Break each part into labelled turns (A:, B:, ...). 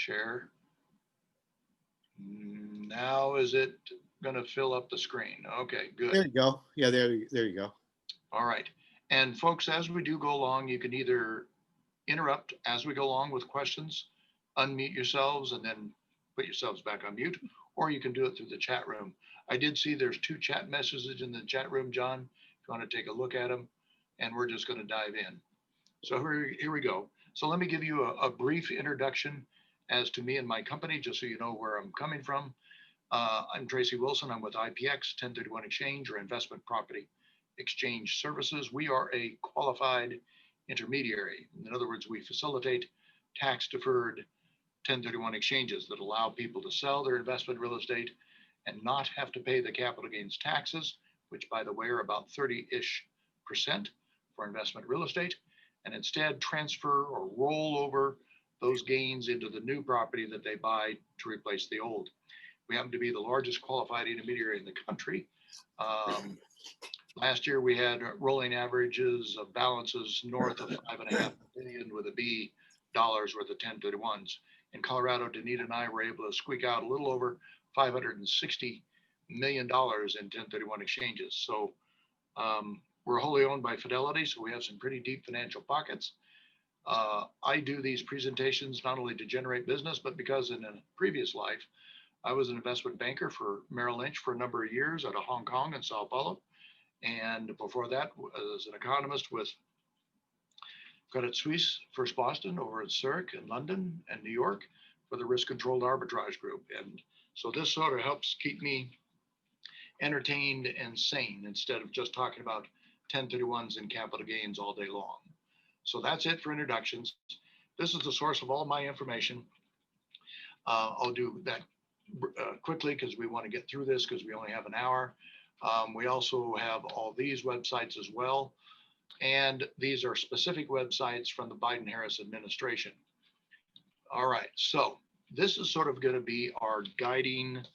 A: share. Now is it going to fill up the screen? Okay, good.
B: There you go. Yeah, there you go.
A: All right. And folks, as we do go along, you can either interrupt as we go along with questions, unmute yourselves, and then put yourselves back on mute, or you can do it through the chat room. I did see there's 2 chat messages in the chat room, John, if you want to take a look at them, and we're just going to dive in. So here we go. So let me give you a brief introduction as to me and my company, just so you know where I'm coming from. I'm Tracey Wilson. I'm with IPX1031 Exchange, or Investment Property Exchange Services. We are a qualified intermediary. In other words, we facilitate tax-deferred 1031 exchanges that allow people to sell their investment real estate and not have to pay the capital gains taxes, which, by the way, are about 30-ish% for investment real estate, and instead transfer or roll over those gains into the new property that they buy to replace the old. We happen to be the largest qualified intermediary in the country. Last year, we had rolling averages of balances north of $5.5 billion with a B dollars worth of 1031s. In Colorado, Danita and I were able to squeak out a little over $560 million in 1031 exchanges. So we're wholly owned by Fidelity, so we have some pretty deep financial pockets. I do these presentations not only to generate business, but because in a previous life, I was an investment banker for Merrill Lynch for a number of years out of Hong Kong and Sao Paulo. And before that, as an economist with Credit Suisse, First Boston, over at Zurich in London and New York for the risk controlled arbitrage group. And so this sort of helps keep me entertained and sane instead of just talking about 1031s and capital gains all day long. So that's it for introductions. This is the source of all my information. I'll do that quickly because we want to get through this because we only have an hour. We also have all these websites as well. And these are specific websites from the Biden-Harris administration. All right, so this is sort of going to be our guiding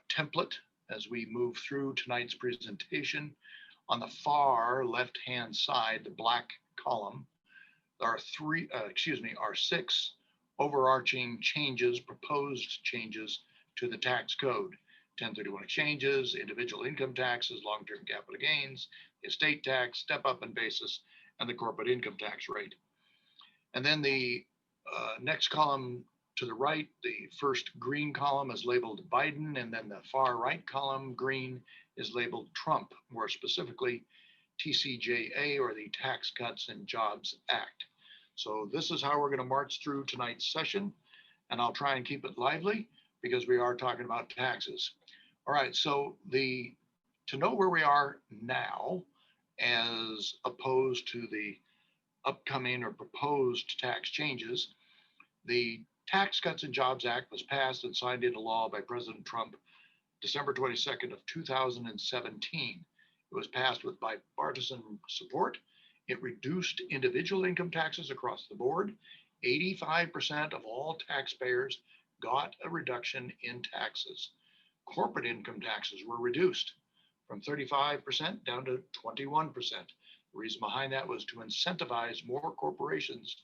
A: template as we move through tonight's presentation. On the far left-hand side, the black column, are 6 overarching changes, proposed changes to the tax code. 1031 exchanges, individual income taxes, long-term capital gains, estate tax, step-up in basis, and the corporate income tax rate. And then the next column to the right, the first green column is labeled Biden, and then the far right column, green, is labeled Trump, more specifically TCJA, or the Tax Cuts and Jobs Act. So this is how we're going to march through tonight's session, and I'll try and keep it lively because we are talking about taxes. All right, so to know where we are now as opposed to the upcoming or proposed tax changes, the Tax Cuts and Jobs Act was passed and signed into law by President Trump December 22nd of 2017. It was passed with bipartisan support. It reduced individual income taxes across the board. 85% of all taxpayers got a reduction in taxes. Corporate income taxes were reduced from 35% down to 21%. The reason behind that was to incentivize more corporations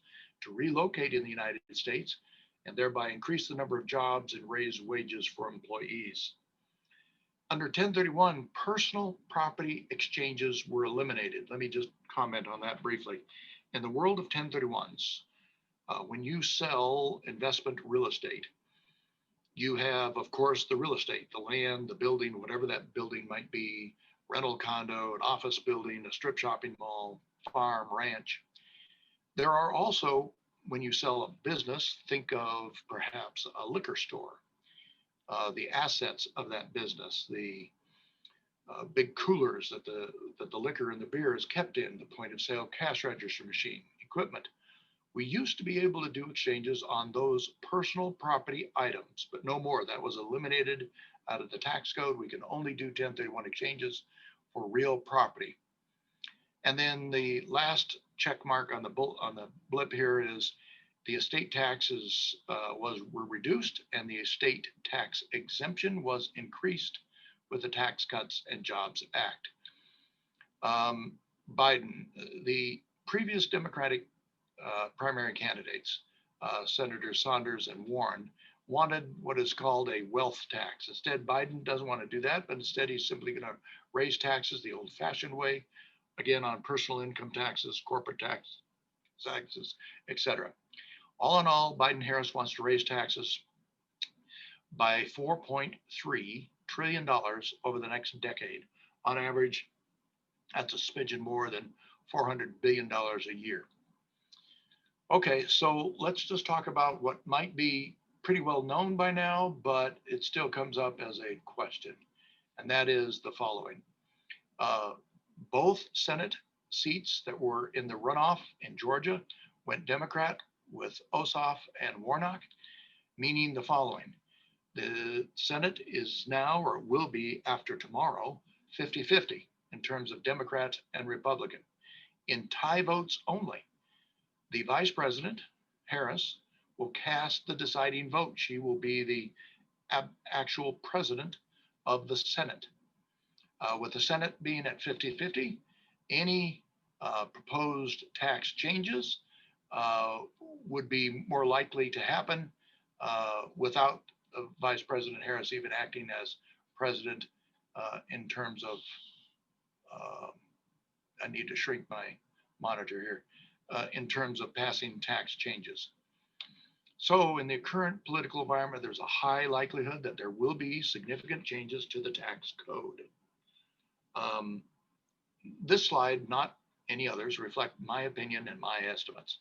A: to relocate in the United States and thereby increase the number of jobs and raise wages for employees. Under 1031, personal property exchanges were eliminated. Let me just comment on that briefly. In the world of 1031s, when you sell investment real estate, you have, of course, the real estate, the land, the building, whatever that building might be, rental condo, an office building, a strip shopping mall, farm, ranch. There are also, when you sell a business, think of perhaps a liquor store, the assets of that business, the big coolers that the liquor and the beer is kept in, the point of sale cash register machine, equipment. We used to be able to do exchanges on those personal property items, but no more. That was eliminated out of the tax code. We can only do 1031 exchanges for real property. And then the last check mark on the blip here is the estate taxes were reduced and the estate tax exemption was increased with the Tax Cuts and Jobs Act. Biden, the previous Democratic primary candidates Senators Saunders and Warren, wanted what is called a wealth tax. Instead, Biden doesn't want to do that, but instead he's simply going to raise taxes the old-fashioned way, again on personal income taxes, corporate taxes, etc. All in all, Biden-Harris wants to raise taxes by $4.3 trillion over the next decade. On average, that's a smidgen more than $400 billion a year. Okay, so let's just talk about what might be pretty well known by now, but it still comes up as a question. And that is the following. Both Senate seats that were in the runoff in Georgia went Democrat with Ossoff and Warnock, meaning the following. The Senate is now, or will be after tomorrow, 50-50 in terms of Democrat and Republican. In tie votes only, the Vice President, Harris, will cast the deciding vote. She will be the actual president of the Senate. With the Senate being at 50-50, any proposed tax changes would be more likely to happen without Vice President Harris even acting as president in terms of, I need to shrink my monitor here, in terms of passing tax changes. So in the current political environment, there's a high likelihood that there will be significant changes to the tax code. This slide, not any others, reflect my opinion and my estimates.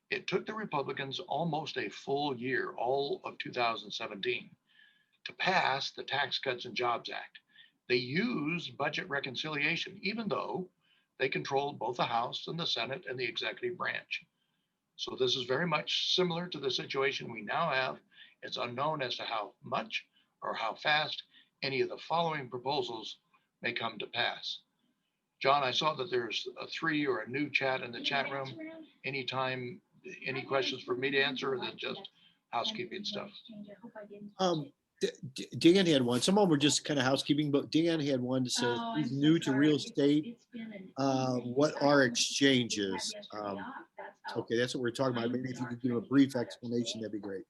A: It took the Republicans almost a full year, all of 2017, to pass the Tax Cuts and Jobs Act. They used budget reconciliation, even though they controlled both the House and the Senate and the executive branch. So this is very much similar to the situation we now have. It's unknown as to how much or how fast any of the following proposals may come to pass. John, I saw that there's a 3 or a new chat in the chat room. Anytime, any questions for me to answer, or is it just housekeeping stuff?
B: Dan had one. Some of them were just kind of housekeeping, but Dan had one that says he's new to real estate. What are exchanges? Okay, that's what we're talking about. Maybe if you could give a brief explanation, that'd be great.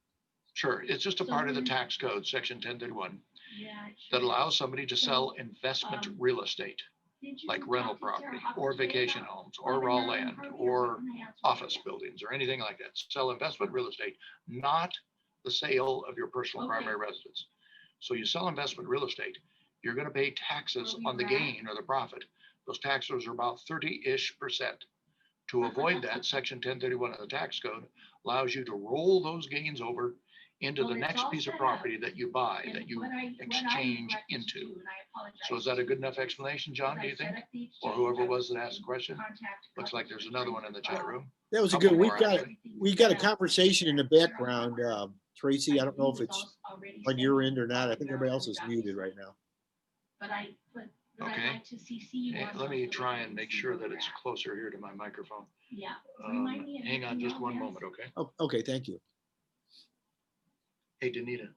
A: Sure, it's just a part of the tax code, section 1031, that allows somebody to sell investment real estate, like rental property or vacation homes or raw land or office buildings or anything like that. Sell investment real estate, not the sale of your personal primary residence. So you sell investment real estate, you're going to pay taxes on the gain or the profit. Those taxes are about 30-ish%. To avoid that, section 1031 of the tax code allows you to roll those gains over into the next piece of property that you buy, that you exchange into. So is that a good enough explanation, John, do you think? Or whoever it was that asked the question? Looks like there's another one in the chat room.
B: That was a good, we got a conversation in the background. Tracey, I don't know if it's on your end or not. I think everybody else is muted right now.
A: Okay. Let me try and make sure that it's closer here to my microphone.
C: Yeah.
A: Hang on just one moment, okay?
B: Oh, okay, thank you.
A: Hey, Danita,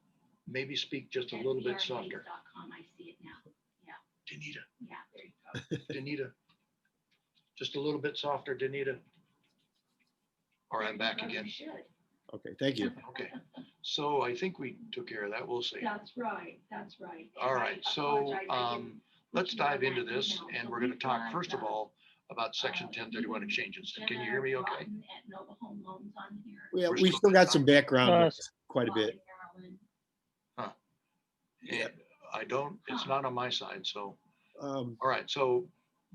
A: maybe speak just a little bit softer.
C: I see it now. Yeah.
A: Danita,
C: Yeah, there you go.
A: Danita, just a little bit softer, Danita. Or I'm back again.
B: Okay, thank you.
A: Okay, so I think we took care of that. We'll see.
C: That's right. That's right.
A: All right, so let's dive into this, and we're going to talk first of all about section 1031 exchanges. And can you hear me okay?
B: Yeah, we still got some background, quite a bit.
A: Huh. And I don't, it's not on my side, so.
B: All
A: right, so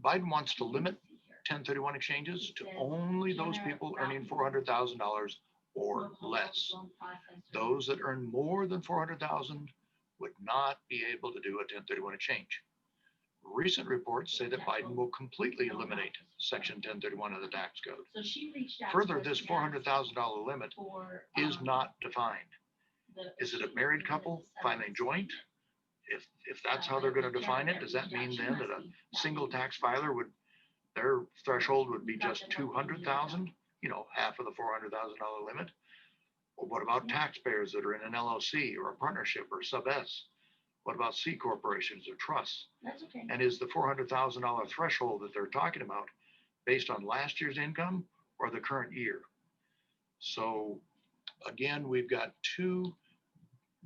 A: Biden wants to limit 1031 exchanges to only those people earning $400,000 or less. Those that earn more than $400,000 would not be able to do a 1031 exchange. Recent reports say that Biden will completely eliminate section 1031 of the tax code. Further, this $400,000 limit is not defined. Is it a married couple filing joint? If that's how they're going to define it, does that mean then that a single tax filer would, their threshold would be just 200,000, half of the $400,000 limit? Or what about taxpayers that are in an LLC or a partnership or sub S? What about C corporations or trusts? And is the $400,000 threshold that they're talking about based on last year's income or the current year? So Again, we've got two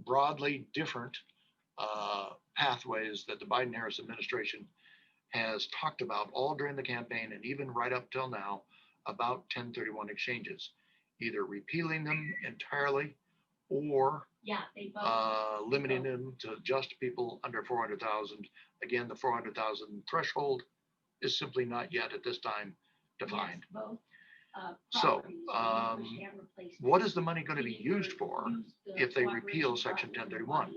A: broadly different pathways that the Biden-Harris administration has talked about all during the campaign and even right up till now about 1031 exchanges, either repealing them entirely or limiting them to just people under 400,000. Again, the 400,000 threshold is simply not yet at this time defined. So what is the money going to be used for if they repeal Section 1031?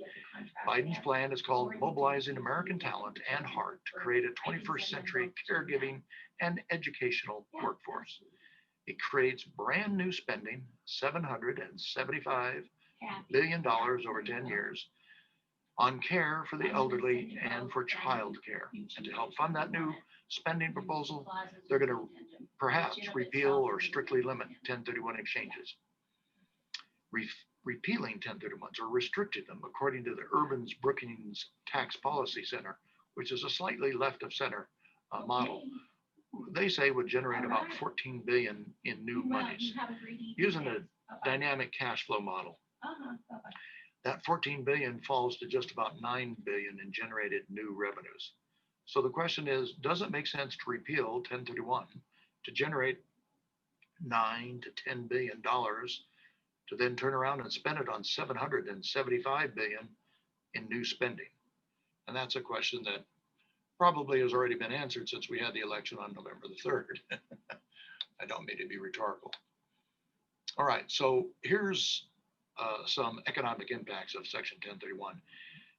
A: Biden's plan is called Mobilizing American Talent and Heart to create a 21st century caregiving and educational workforce. It creates brand new spending, $775 billion over 10 years on care for the elderly and for child care. And to help fund that new spending proposal, they're going to perhaps repeal or strictly limit 1031 exchanges. Repealing 1031s or restricting them, according to the Urban's Brookings Tax Policy Center, which is a slightly left of center model, they say would generate about 14 billion in new monies using a dynamic cash flow model. That 14 billion falls to just about 9 billion in generated new revenues. So the question is, does it make sense to repeal 1031 to generate 9 to 10 billion dollars to then turn around and spend it on 775 billion in new spending? And that's a question that probably has already been answered since we had the election on November the 3rd. I don't mean to be rhetorical. All right, so here's some economic impacts of Section 1031.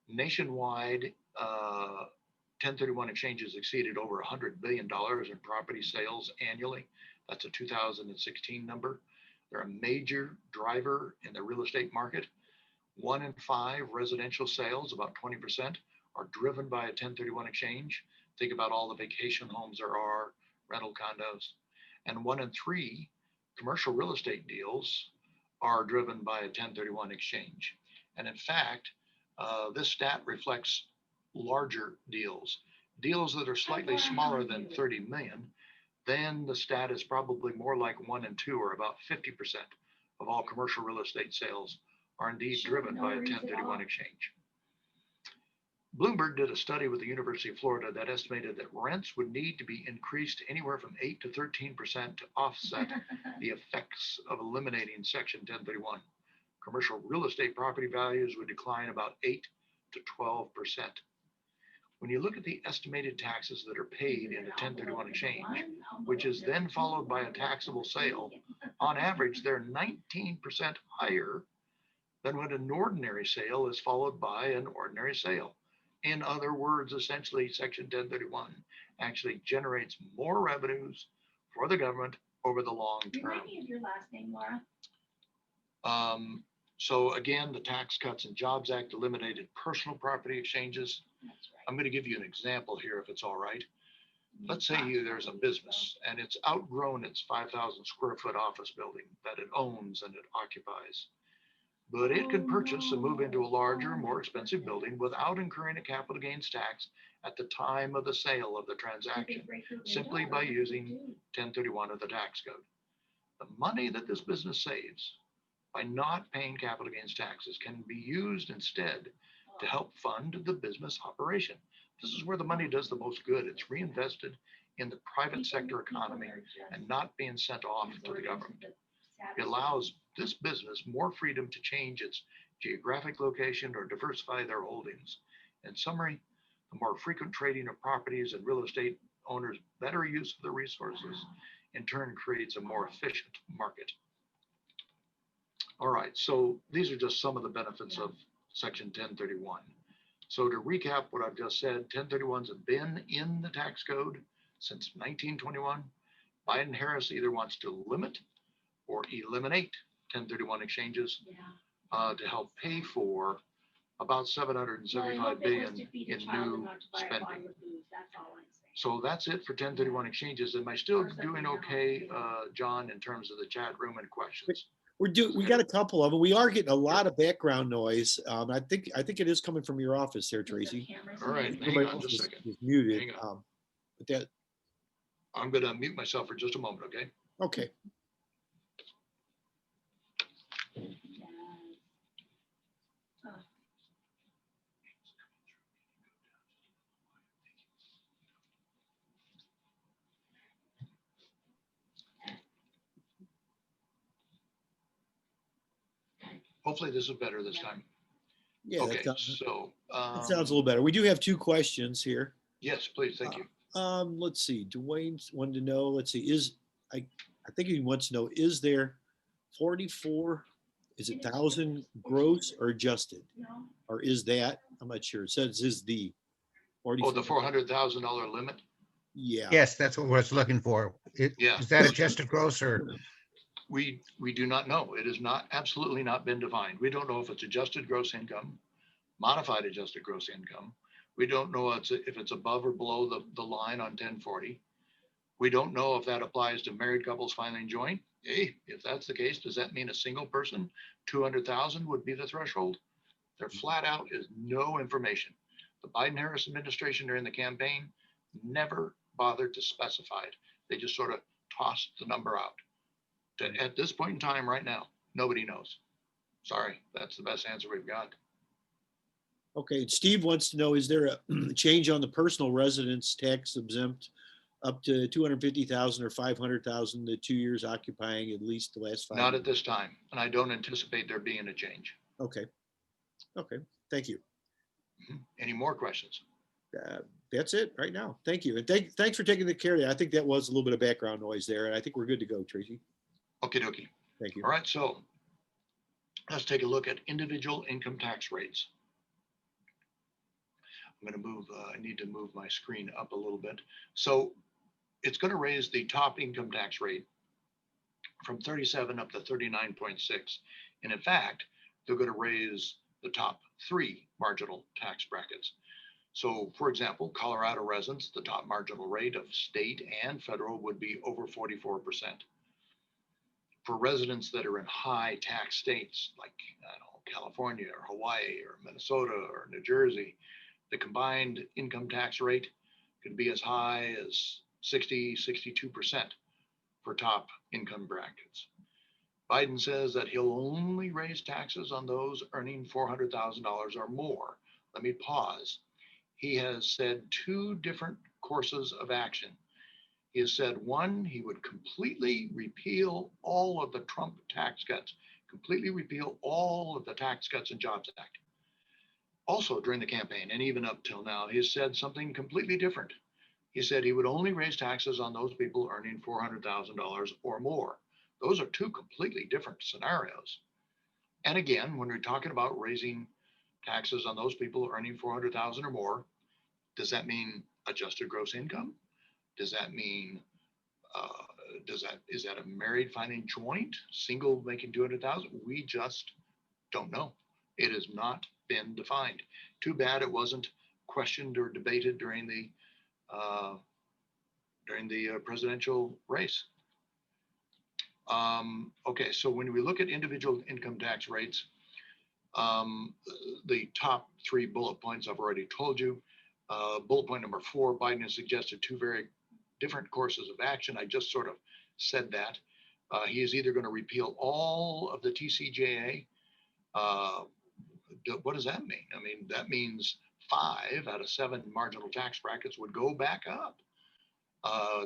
A: Nationwide, 1031 exchanges exceeded over $100 billion in property sales annually. That's a 2016 number. They're a major driver in the real estate market. 1 in 5 residential sales, about 20%, are driven by a 1031 exchange. Think about all the vacation homes there are, rental condos. And 1 in 3 commercial real estate deals are driven by a 1031 exchange. And in fact, this stat reflects larger deals that are slightly smaller than 30 million. Then the stat is probably more like 1 in 2, or about 50% of all commercial real estate sales are indeed driven by a 1031 exchange. Bloomberg did a study with the University of Florida that estimated that rents would need to be increased anywhere from 8 to 13% to offset the effects of eliminating Section 1031. Commercial real estate property values would decline about 8 to 12%. When you look at the estimated taxes that are paid in a 1031 exchange, which is then followed by a taxable sale, on average, they're 19% higher than when an ordinary sale is followed by an ordinary sale. In other words, essentially, Section 1031 actually generates more revenues for the government over the long term.
C: Remind me of your last name, Laura.
A: So again, the Tax Cuts and Jobs Act eliminated personal property exchanges.
C: That's right.
A: I'm going to give you an example here, if it's all right. Let's say there's a business and it's outgrown its 5,000 square foot office building that it owns and it occupies. But it can purchase and move into a larger, more expensive building without incurring a capital gains tax at the time of the sale of the transaction, simply by using 1031 of the tax code. The money that this business saves by not paying capital gains taxes can be used instead to help fund the business operation. This is where the money does the most good. It's reinvested in the private sector economy and not being sent off to the government. It allows this business more freedom to change its geographic location or diversify their holdings. In summary, the more frequent trading of properties and real estate owners' better use of the resources in turn creates a more efficient market. All right, so these are just some of the benefits of Section 1031. So to recap what I've just said, 1031s have been in the tax code since 1921. Biden-Harris either wants to limit or eliminate 1031 exchanges to help pay for about 775 billion in new spending. So that's it for 1031 exchanges. Am I still doing okay, John, in terms of the chat room and questions?
B: We got a couple of them. We are getting a lot of background noise. I think it is coming from your office there, Tracey.
A: All right, hang
B: Everybody
A: on
B: else
A: just a second.
B: is muted.
A: Hang on.
B: But that
A: I'm going to mute myself for just a moment, okay?
B: okay.
A: Hopefully this is better this time.
B: Yeah,
A: Okay,
B: that
A: so,
B: sounds a little better. We do have two questions here.
A: yes, please, thank you.
B: Let's see. Dwayne wanted to know, let's see, I think he wants to know, is there 44, is it 1,000 gross or adjusted? Or is that, I'm not sure. It says is the
A: Oh, the
B: 44.
A: $400,000 limit?
B: Yeah.
D: Yes, that's what we're looking for.
A: Yeah.
D: Is that adjusted gross or?
A: We do not know. It has not, absolutely not been defined. We don't know if it's adjusted gross income, modified adjusted gross income. We don't know if it's above or below the line on 1040. We don't know if that applies to married couples filing joint. Hey, if that's the case, does that mean a single person, 200,000 would be the threshold? There flat out is no information. The Biden-Harris administration during the campaign never bothered to specify it. They just sort of tossed the number out. At this point in time, right now, nobody knows. Sorry, that's the best answer we've got.
B: Okay, Steve wants to know, is there a change on the personal residence tax exempt up to 250,000 or 500,000, the 2 years occupying at least the last 5
A: Not
B: years?
A: at this time, and I don't anticipate there being a change.
B: Okay. Okay, thank you.
A: Any more questions?
B: That's it right now. Thank you. And thanks for taking the care of that. I think that was a little bit of background noise there, and I think we're good to go, Tracy.
A: Okie dokie.
B: Thank you.
A: All right, so let's take a look at individual income tax rates. I'm going to move, I need to move my screen up a little bit. So it's going to raise the top income tax rate from 37 up to 39.6. And in fact, they're going to raise the top 3 marginal tax brackets. So for example, Colorado residents, the top marginal rate of state and federal would be over 44%. For residents that are in high tax states like California or Hawaii or Minnesota or New Jersey, the combined income tax rate could be as high as 62% for top income brackets. Biden says that he'll only raise taxes on those earning $400,000 or more. Let me pause. He has said 2 different courses of action. He has said, 1, he would completely repeal all of the Trump tax cuts, completely repeal all of the Tax Cuts and Jobs Act. Also during the campaign, and even up till now, he has said something completely different. He said he would only raise taxes on those people earning $400,000 or more. Those are 2 completely different scenarios. And again, when we're talking about raising taxes on those people earning $400,000 or more, does that mean adjusted gross income? Does that mean, is that a married filing joint, single making 200,000? We just don't know. It has not been defined. Too bad it wasn't questioned or debated during the presidential race. Okay, so when we look at individual income tax rates, the top 3 bullet points I've already told you. Bullet point number 4, Biden has suggested 2 very different courses of action. I just sort of said that. He is either going to repeal all of the TCJA. What does that mean? I mean, that means 5 out of 7 marginal tax brackets would go back up.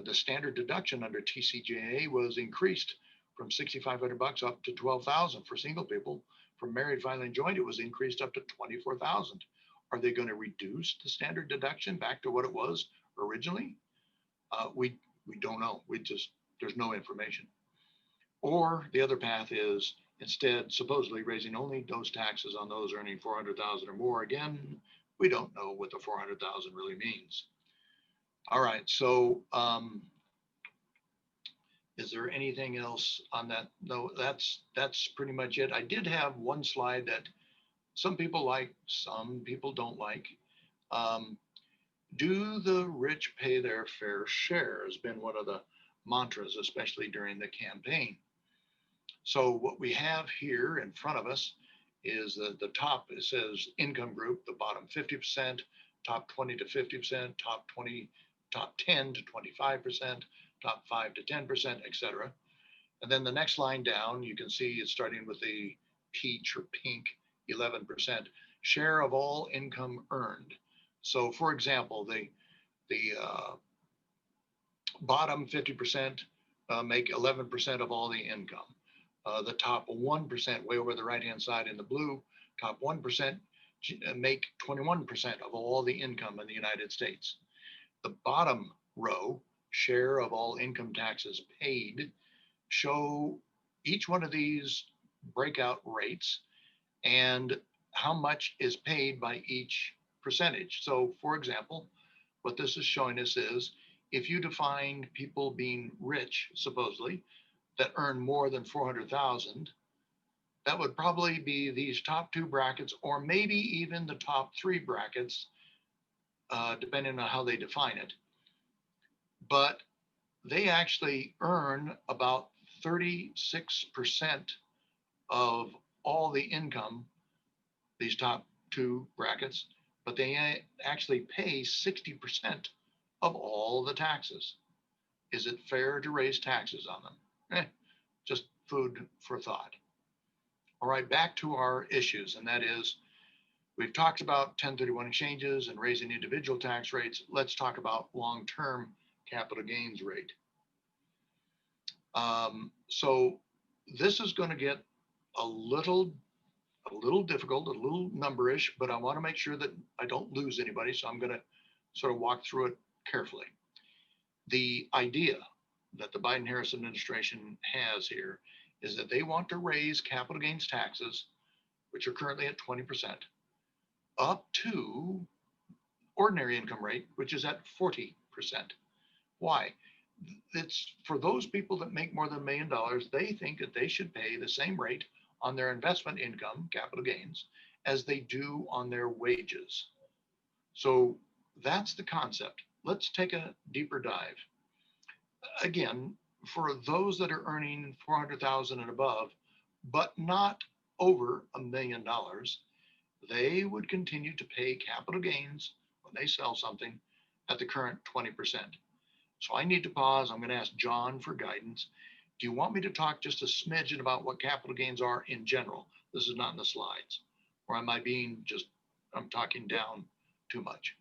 A: The standard deduction under TCJA was increased from $6,500 up to $12,000 for single people. For married filing joint, it was increased up to $24,000. Are they going to reduce the standard deduction back to what it was originally? We don't know. There's no information. Or the other path is instead supposedly raising only those taxes on those earning $400,000 or more. Again, we don't know what the $400,000 really means. All right, so is there anything else on that? No, that's pretty much it. I did have one slide that some people like, some people don't like. Do the rich pay their fair share has been one of the mantras, especially during the campaign. So what we have here in front of us is the top, it says income group, the bottom 50%, top 20 to 50%, top 10 to 25%, top 5 to 10%, etc. And then the next line down, you can see it's starting with the peach or pink, 11%, share of all income earned. So for example, the bottom 50% make 11% of all the income. The top 1%, way over the right-hand side in the blue, top 1% make 21% of all the income in the United States. The bottom row, share of all income taxes paid, show each one of these breakout rates and how much is paid by each percentage. So for example, what this is showing us is if you define people being rich, supposedly, that earn more than 400,000, that would probably be these top two brackets, or maybe even the top three brackets, depending on how they define it. But they actually earn about 36% of all the income, these top two brackets, but they actually pay 60% of all the taxes. Is it fair to raise taxes on them? Just food for thought. All right, back to our issues, and that is, we've talked about 1031 exchanges and raising individual tax rates. Let's talk about long-term capital gains rate. So this is going to get a little difficult, a little numberish, but I want to make sure that I don't lose anybody. So I'm going to sort of walk through it carefully. The idea that the Biden-Harris administration has here is that they want to raise capital gains taxes, which are currently at 20%, up to ordinary income rate, which is at 40%. Why? It's for those people that make more than $1 million, they think that they should pay the same rate on their investment income, capital gains, as they do on their wages. So that's the concept. Let's take a deeper dive. Again, for those that are earning 400,000 and above, but not over $1 million, they would continue to pay capital gains when they sell something at the current 20%. So I need to pause. I'm going to ask John for guidance. Do you want me to talk just a smidgen about what capital gains are in general? This is not in the slides. Or am I I'm talking down too much?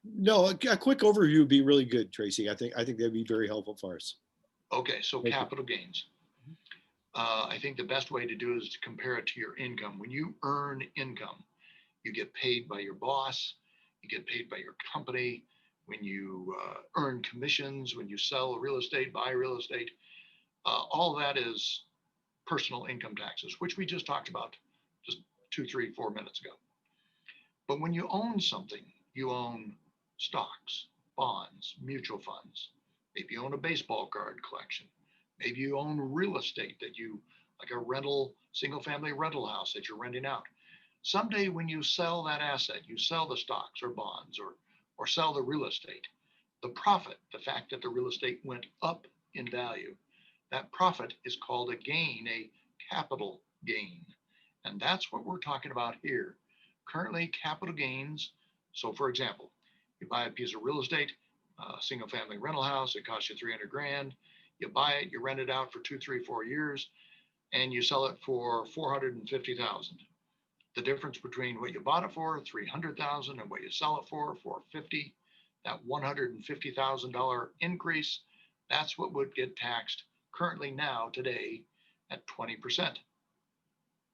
B: No, a quick overview would be really good, Tracy. I think that'd be very helpful for us.
A: Okay, so
B: Thank you.
A: capital gains. I think the best way to do it is to compare it to your income. When you earn income, you get paid by your boss, you get paid by your company, when you earn commissions, when you sell real estate, buy real estate, all that is personal income taxes, which we just talked about just 2, 3, 4 minutes ago. But when you own something, you own stocks, bonds, mutual funds. Maybe you own a baseball card collection. Maybe you own real estate like a single family rental house that you're renting out. Someday when you sell that asset, you sell the stocks or bonds or sell the real estate, the profit, the fact that the real estate went up in value, that profit is called a gain, a capital gain. And that's what we're talking about here. Currently, capital gains. So for example, you buy a piece of real estate, a single family rental house, it costs you 300 grand. You buy it, you rent it out for 2, 3, 4 years, and you sell it for 450,000. The difference between what you bought it for, 300,000, and what you sell it for 450, that $150,000 increase, that's what would get taxed currently now today at 20%.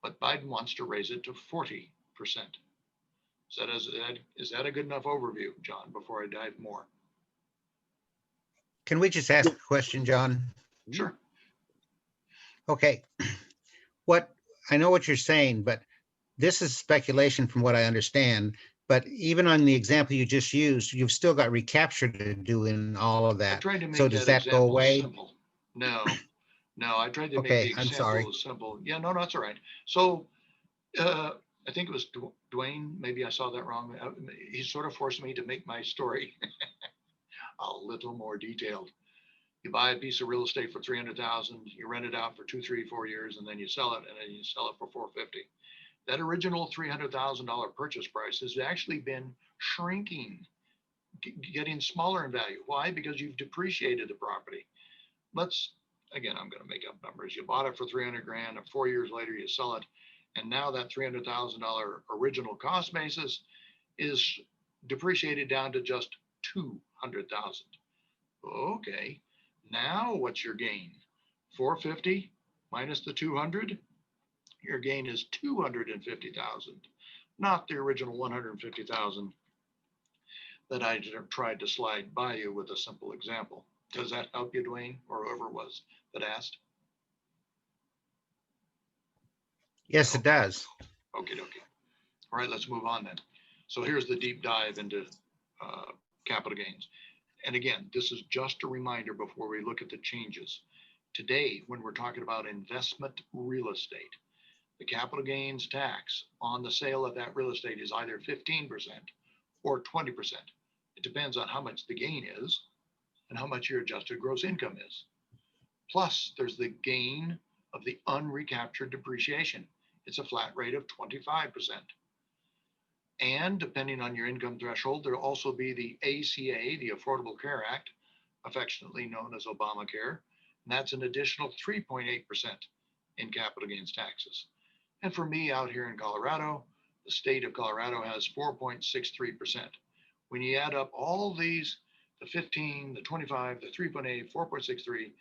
A: But Biden wants to raise it to 40%. Is that a good enough overview, John, before I dive more?
D: Can we just ask a question, John?
A: Sure.
D: Okay. I know what you're saying, but this is speculation from what I understand. But even on the example you just used, you've still got recapture to do in all of that. So does that go away?
A: Simple. No, I tried to make
D: Okay,
A: the
D: I'm sorry.
A: example simple. Yeah, no, that's all right. So I think it was Dwayne, maybe I saw that wrong. He sort of forced me to make my story a little more detailed. You buy a piece of real estate for 300,000, you rent it out for 2, 3, 4 years, and then you sell it, and then you sell it for 450. That original $300,000 purchase price has actually been shrinking, getting smaller in value. Why? Because you've depreciated the property. Again, I'm going to make up numbers. You bought it for 300 grand, and 4 years later you sell it, and now that $300,000 original cost basis is depreciated down to just 200,000. Okay, now what's your gain? 450 minus the 200, your gain is 250,000, not the original 150,000 that I tried to slide by you with a simple example. Does that help you, Dwayne, or whoever it was that asked?
D: Yes, it does.
A: Okay. All right, let's move on then. So here's the deep dive into capital gains. And again, this is just a reminder before we look at the changes. Today, when we're talking about investment real estate, the capital gains tax on the sale of that real estate is either 15% or 20%. It depends on how much the gain is and how much your adjusted gross income is. Plus, there's the gain of the unrecaptured depreciation. It's a flat rate of 25%. And depending on your income threshold, there'll also be the ACA, the Affordable Care Act, affectionately known as Obamacare. And that's an additional 3.8% in capital gains taxes. And for me out here in Colorado, the state of Colorado has 4.63%. When you add up all these, the 15, the 25, the 3.8, 4.63,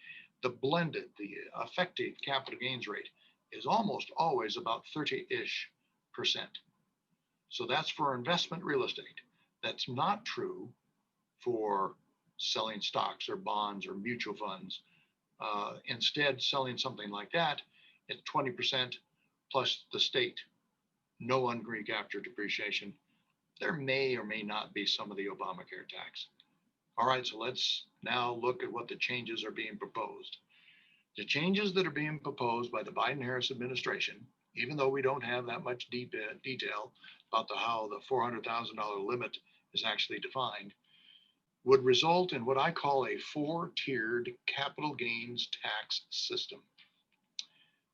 A: the blended, the effective capital gains rate is almost always about 30-ish%. So that's for investment real estate. That's not true for selling stocks or bonds or mutual funds. Instead, selling something like that at 20% plus the state, no unrecaptured depreciation. There may or may not be some of the Obamacare tax. All right, so let's now look at what the changes are being proposed. The changes that are being proposed by the Biden-Harris administration, even though we don't have that much detail about how the $400,000 limit is actually defined, would result in what I call a 4-tiered capital gains tax system.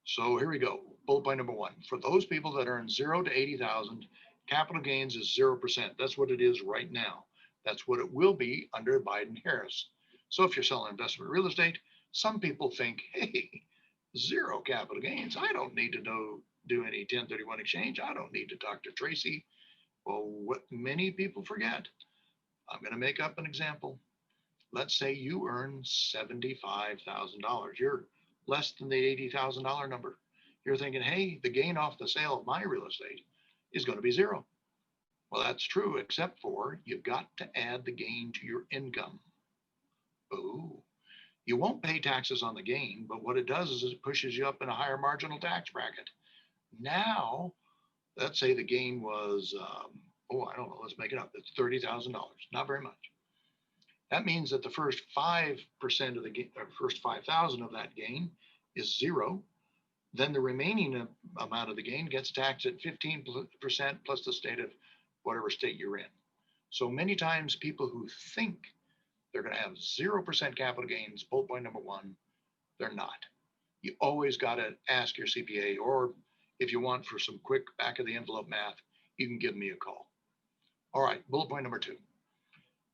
A: So here we go. Bullet point number 1. For those people that earn 0 to 80,000, capital gains is 0%. That's what it is right now. That's what it will be under Biden-Harris. So if you're selling investment real estate, some people think, hey, 0 capital gains. I don't need to do any 1031 exchange. I don't need to talk to Tracey. Well, what many people forget, I'm going to make up an example. Let's say you earn $75,000. You're less than the $80,000 number. You're thinking, hey, the gain off the sale of my real estate is going to be 0. Well, that's true, except for you've got to add the gain to your income. Oh, you won't pay taxes on the gain, but what it does is it pushes you up in a higher marginal tax bracket. Now, let's say the gain was, I don't know, let's make it up. It's $30,000, not very much. That means that the first 5% of the gain, or first 5,000 of that gain is 0. Then the remaining amount of the gain gets taxed at 15% plus the state of whatever state you're in. So many times people who think they're going to have 0% capital gains, bullet point number 1, they're not. You always got to ask your CPA, or if you want for some quick back of the envelope math, you can give me a call. All right, bullet point number 2.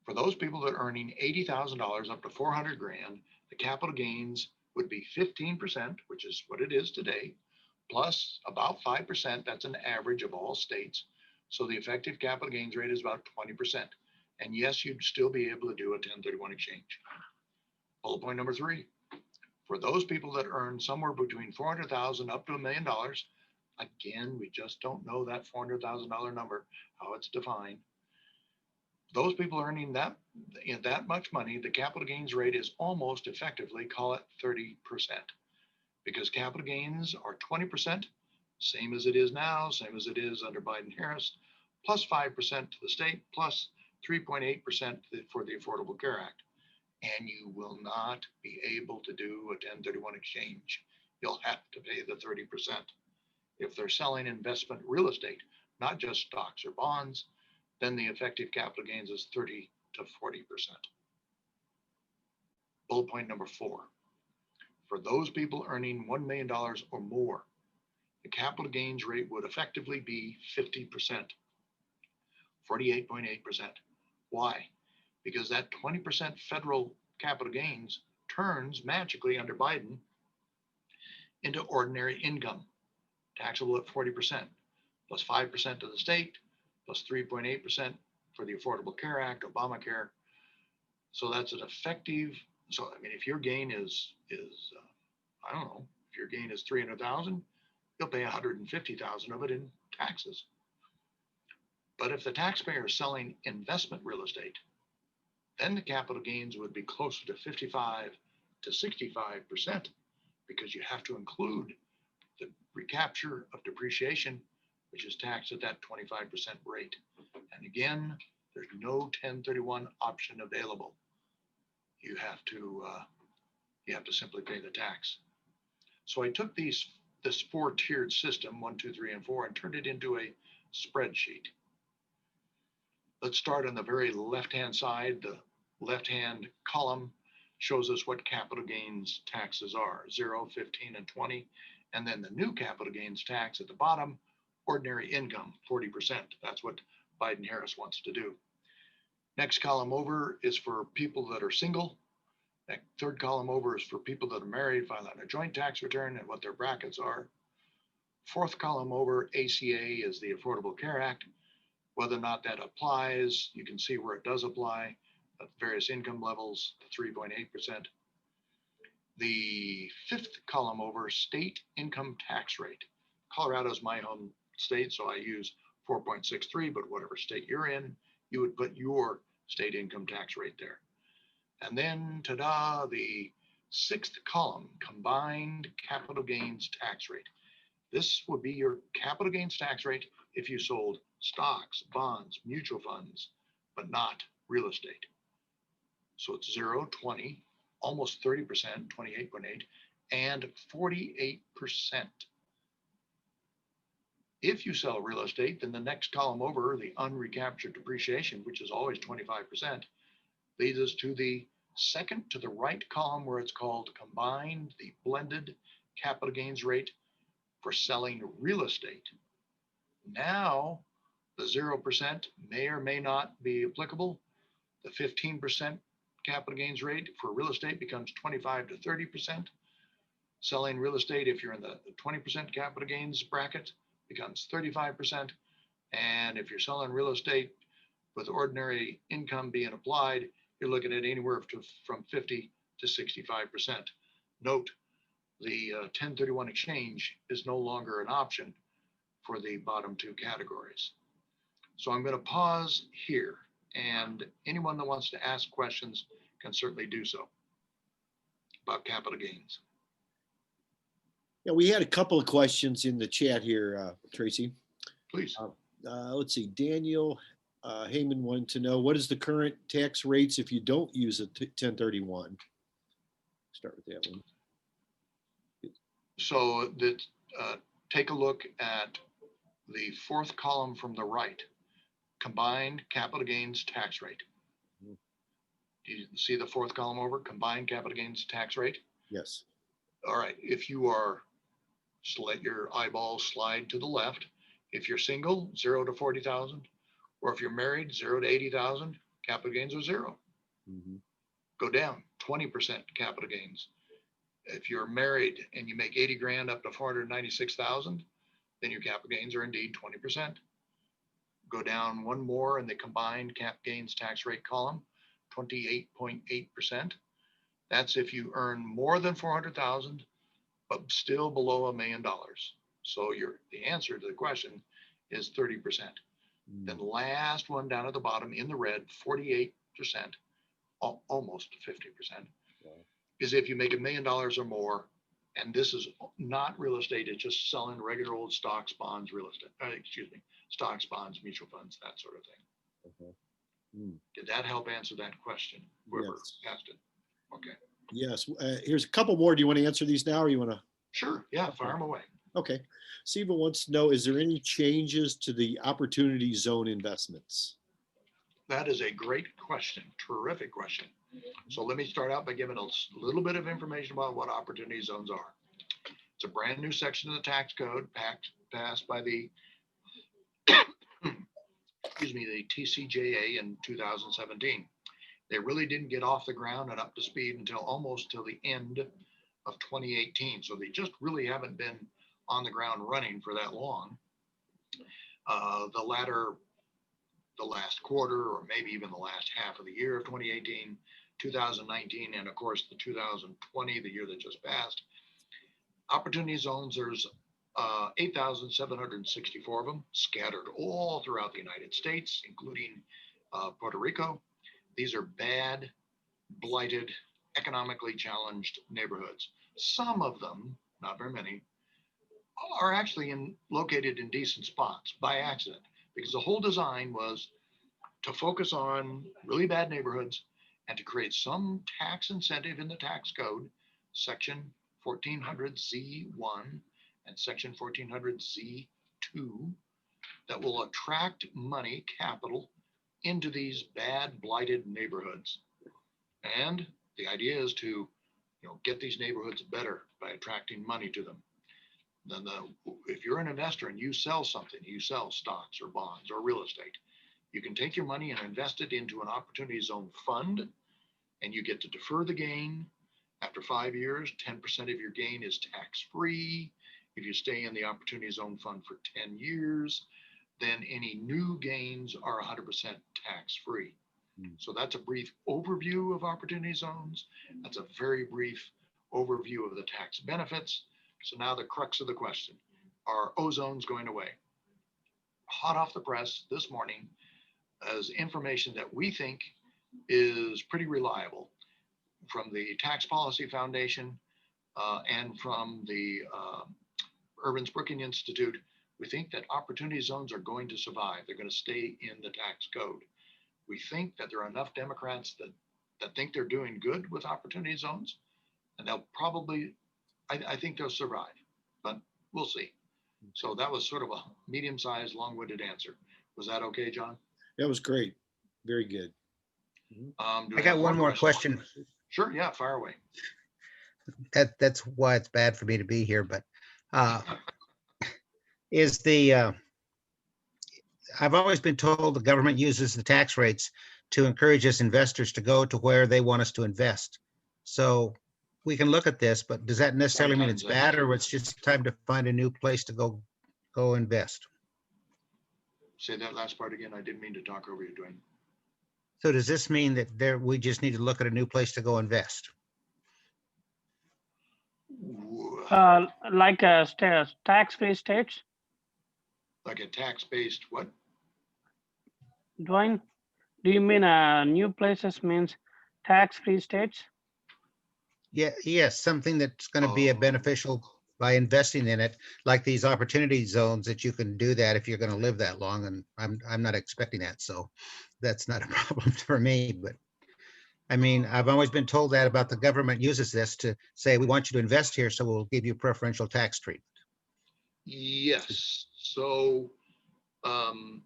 A: For those people that are earning $80,000 up to 400 grand, the capital gains would be 15%, which is what it is today, plus about 5%. That's an average of all states. So the effective capital gains rate is about 20%. And yes, you'd still be able to do a 1031 exchange. Bullet point number 3. For those people that earn somewhere between 400,000 up to $1 million, again, we just don't know that $400,000 number, how it's defined. Those people earning that much money, the capital gains rate is almost effectively, call it 30%, because capital gains are 20%, same as it is now, same as it is under Biden-Harris, plus 5% to the state, plus 3.8% for the Affordable Care Act. And you will not be able to do a 1031 exchange. You'll have to pay the 30%. If they're selling investment real estate, not just stocks or bonds, then the effective capital gains is 30 to 40%. Bullet point number 4. For those people earning $1 million or more, the capital gains rate would effectively be 50%, 48.8%. Why? Because that 20% federal capital gains turns magically under Biden into ordinary income, taxable at 40%, plus 5% to the state, plus 3.8% for the Affordable Care Act, Obamacare. So that's an effective, so I mean, if your gain is I don't know, If your gain is 300,000, you'll pay 150,000 of it in taxes. But if the taxpayer is selling investment real estate, then the capital gains would be closer to 55 to 65% because you have to include the recapture of depreciation, which is taxed at that 25% rate. And again, there's no 1031 option available. You have to simply pay the tax. So I took this 4-tiered system, 1, 2, 3, and 4, and turned it into a spreadsheet. Let's start on the very left-hand side. The left-hand column shows us what capital gains taxes are, 0, 15, and 20. And then the new capital gains tax at the bottom, ordinary income, 40%. That's what Biden-Harris wants to do. Next column over is for people that are single. That third column over is for people that are married, filing a joint tax return and what their brackets are. Fourth column over, ACA, is the Affordable Care Act. Whether or not that applies, you can see where it does apply at various income levels, 3.8%. The fifth column over, state income tax rate. Colorado is my home state, so I use 4.63, but whatever state you're in, you would put your state income tax rate there. And then, ta-da, the sixth column, combined capital gains tax rate. This would be your capital gains tax rate if you sold stocks, bonds, mutual funds, but not real estate. So it's 0, 20, almost 30%, 28.8, and 48%. If you sell real estate, then the next column over, the unrecaptured depreciation, which is always 25%, leads us to the second to the right column where it's called combined, the blended capital gains rate for selling real estate. Now, the 0% may or may not be applicable. The 15% capital gains rate for real estate becomes 25 to 30%. Selling real estate, if you're in the 20% capital gains bracket, becomes 35%. And if you're selling real estate with ordinary income being applied, you're looking at anywhere from 50 to 65%. Note, the 1031 exchange is no longer an option for the bottom two categories. So I'm going to pause here, and anyone that wants to ask questions can certainly do so about capital gains.
B: Yeah, we had a couple of questions in the chat here, Tracy.
A: Please.
B: Let's see, Daniel Heyman wanted to know, what is the current tax rates if you don't use a 1031? Start with that one.
A: So that take a look at the fourth column from the right, combined capital gains tax rate.
B: Mhm.
A: Do you see the fourth column over, combined capital gains tax rate?
B: Yes.
A: All right, if you are, just let your eyeball slide to the left. If you're single, 0 to 40,000, or if you're married, 0 to 80,000, capital gains are 0.
B: Mhm.
A: Go down, 20% capital gains. If you're married and you make 80 grand up to 496,000, then your capital gains are indeed 20%. Go down one more in the combined cap gains tax rate column, 28.8%. That's if you earn more than 400,000, but still below $1 million. So the answer to the question is 30%. Then the last one down at the bottom in the red, 48%, almost 50%, is if you make $1 million or more, and this is not real estate, it's just selling regular old stocks, bonds, real estate, stocks, bonds, mutual funds, that sort of thing.
B: Okay.
A: Did that help answer that question? Whoever
B: Yes.
A: asked it. Okay.
B: Yes. Here's a couple more. Do you want to answer these now, or you want to?
A: Sure. Yeah. Fire them away.
B: Okay. Siva wants to know, is there any changes to the opportunity zone investments?
A: That is a great question. Terrific question. So let me start out by giving a little bit of information about what opportunity zones are. It's a brand new section of the tax code passed by the the TCJA in 2017. They really didn't get off the ground and up to speed until almost till the end of 2018. So they just really haven't been on the ground running for that long. The last quarter, or maybe even the last half of the year of 2018, 2019, and of course the 2020, the year that just passed, Opportunity zones, there's 8,764 of them scattered all throughout the United States, including Puerto Rico. These are bad, blighted, economically challenged neighborhoods. Some of them, not very many, are actually located in decent spots by accident, because the whole design was to focus on really bad neighborhoods and to create some tax incentive in the tax code, section 1400Z1 and section 1400Z2, that will attract money, capital, into these bad, blighted neighborhoods. And the idea is to, get these neighborhoods better by attracting money to them. Then if you're an investor and you sell something, you sell stocks or bonds or real estate, you can take your money and invest it into an opportunity zone fund, and you get to defer the gain. After 5 years, 10% of your gain is tax-free. If you stay in the opportunity zone fund for 10 years, then any new gains are 100% tax-free. So that's a brief overview of opportunity zones. That's a very brief overview of the tax benefits. So now the crux of the question: are O-zones going away? Hot off the press this morning as information that we think is pretty reliable from the Tax Policy Foundation and from the Urban Brookings Institute. We think that opportunity zones are going to survive. They're going to stay in the tax code. We think that there are enough Democrats that think they're doing good with opportunity zones, and they'll probably, I think they'll survive, but we'll see. So that was sort of a medium-sized, long-winded answer. Was that okay, John?
B: That was great. Very good.
A: Do
D: I got one more question.
A: Sure, yeah, fire away.
D: That's why it's bad for me to be here, but I've always been told the government uses the tax rates to encourage us investors to go to where they want us to invest. So we can look at this, but does that necessarily mean it's bad, or it's just time to find a new place to go invest?
A: Say that last part again. I didn't mean to talk over you, Dwayne.
D: So does this mean that we just need to look at a new place to go invest?
E: Like tax-free states,
A: Like a tax-based what?
E: Dwayne? Do you mean new places means tax-free states?
D: Yeah, yes, something that's going to be a beneficial by investing in it, like these opportunity zones that you can do that if you're going to live that long. And I'm not expecting that, so that's not a problem for me. But I mean, I've always been told that about the government uses this to say, we want you to invest here, so we'll give you preferential tax treatment.
A: Yes. So I'm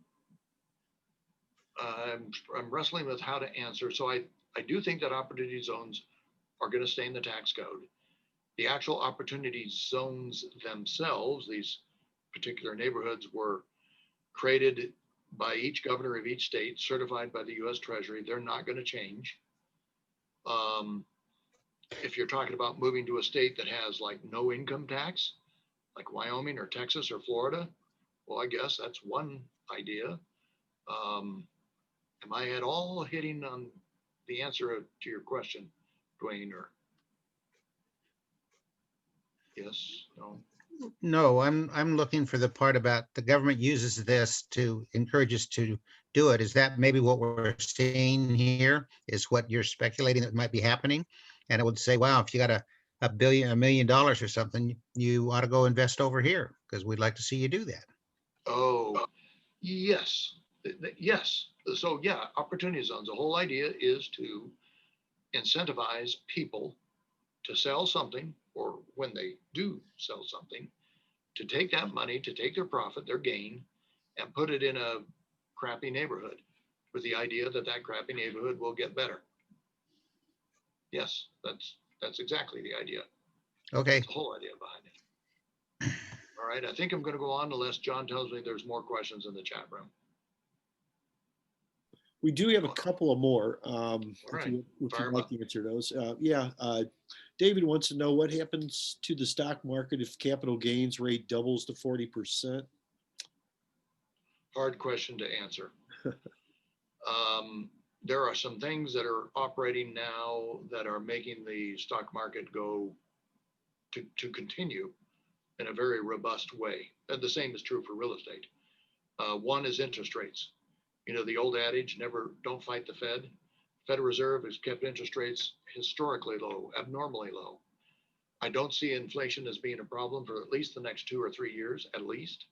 A: wrestling with how to answer. So I do think that opportunity zones are going to stay in the tax code. The actual opportunity zones themselves, these particular neighborhoods, were created by each governor of each state, certified by the U.S. Treasury. They're not going to change. If you're talking about moving to a state that has like no income tax, like Wyoming or Texas or Florida, well, I guess that's one idea. Am I at all hitting on the answer to your question, Dwayne? Or yes, no?
D: No, I'm looking for the part about the government uses this to encourage us to do it. Is that maybe what we're seeing here? Is what you're speculating that might be happening? And it would say, wow, if you got $1 million or something, you ought to go invest over here because we'd like to see you do that.
A: Oh, yes. Yes. So yeah, opportunity zones. The whole idea is to incentivize people to sell something, or when they do sell something, to take that money, to take their profit, their gain, and put it in a crappy neighborhood with the idea that that crappy neighborhood will get better. Yes, that's exactly the idea.
D: Okay.
A: That's the whole idea behind it. All right, I think I'm going to go on unless John tells me there's more questions in the chat room.
B: We do have a couple of more.
A: Right.
B: If you'd
A: Fire
B: like
A: up.
B: to answer those. David wants to know what happens to the stock market if capital gains rate doubles to 40%.
A: Hard question to answer. There are some things that are operating now that are making the stock market go to continue in a very robust way. And the same is true for real estate. One is interest rates. You know, the old adage, don't fight the Fed. Federal Reserve has kept interest rates historically low, abnormally low. I don't see inflation as being a problem for at least the next 2 or 3 years, at least.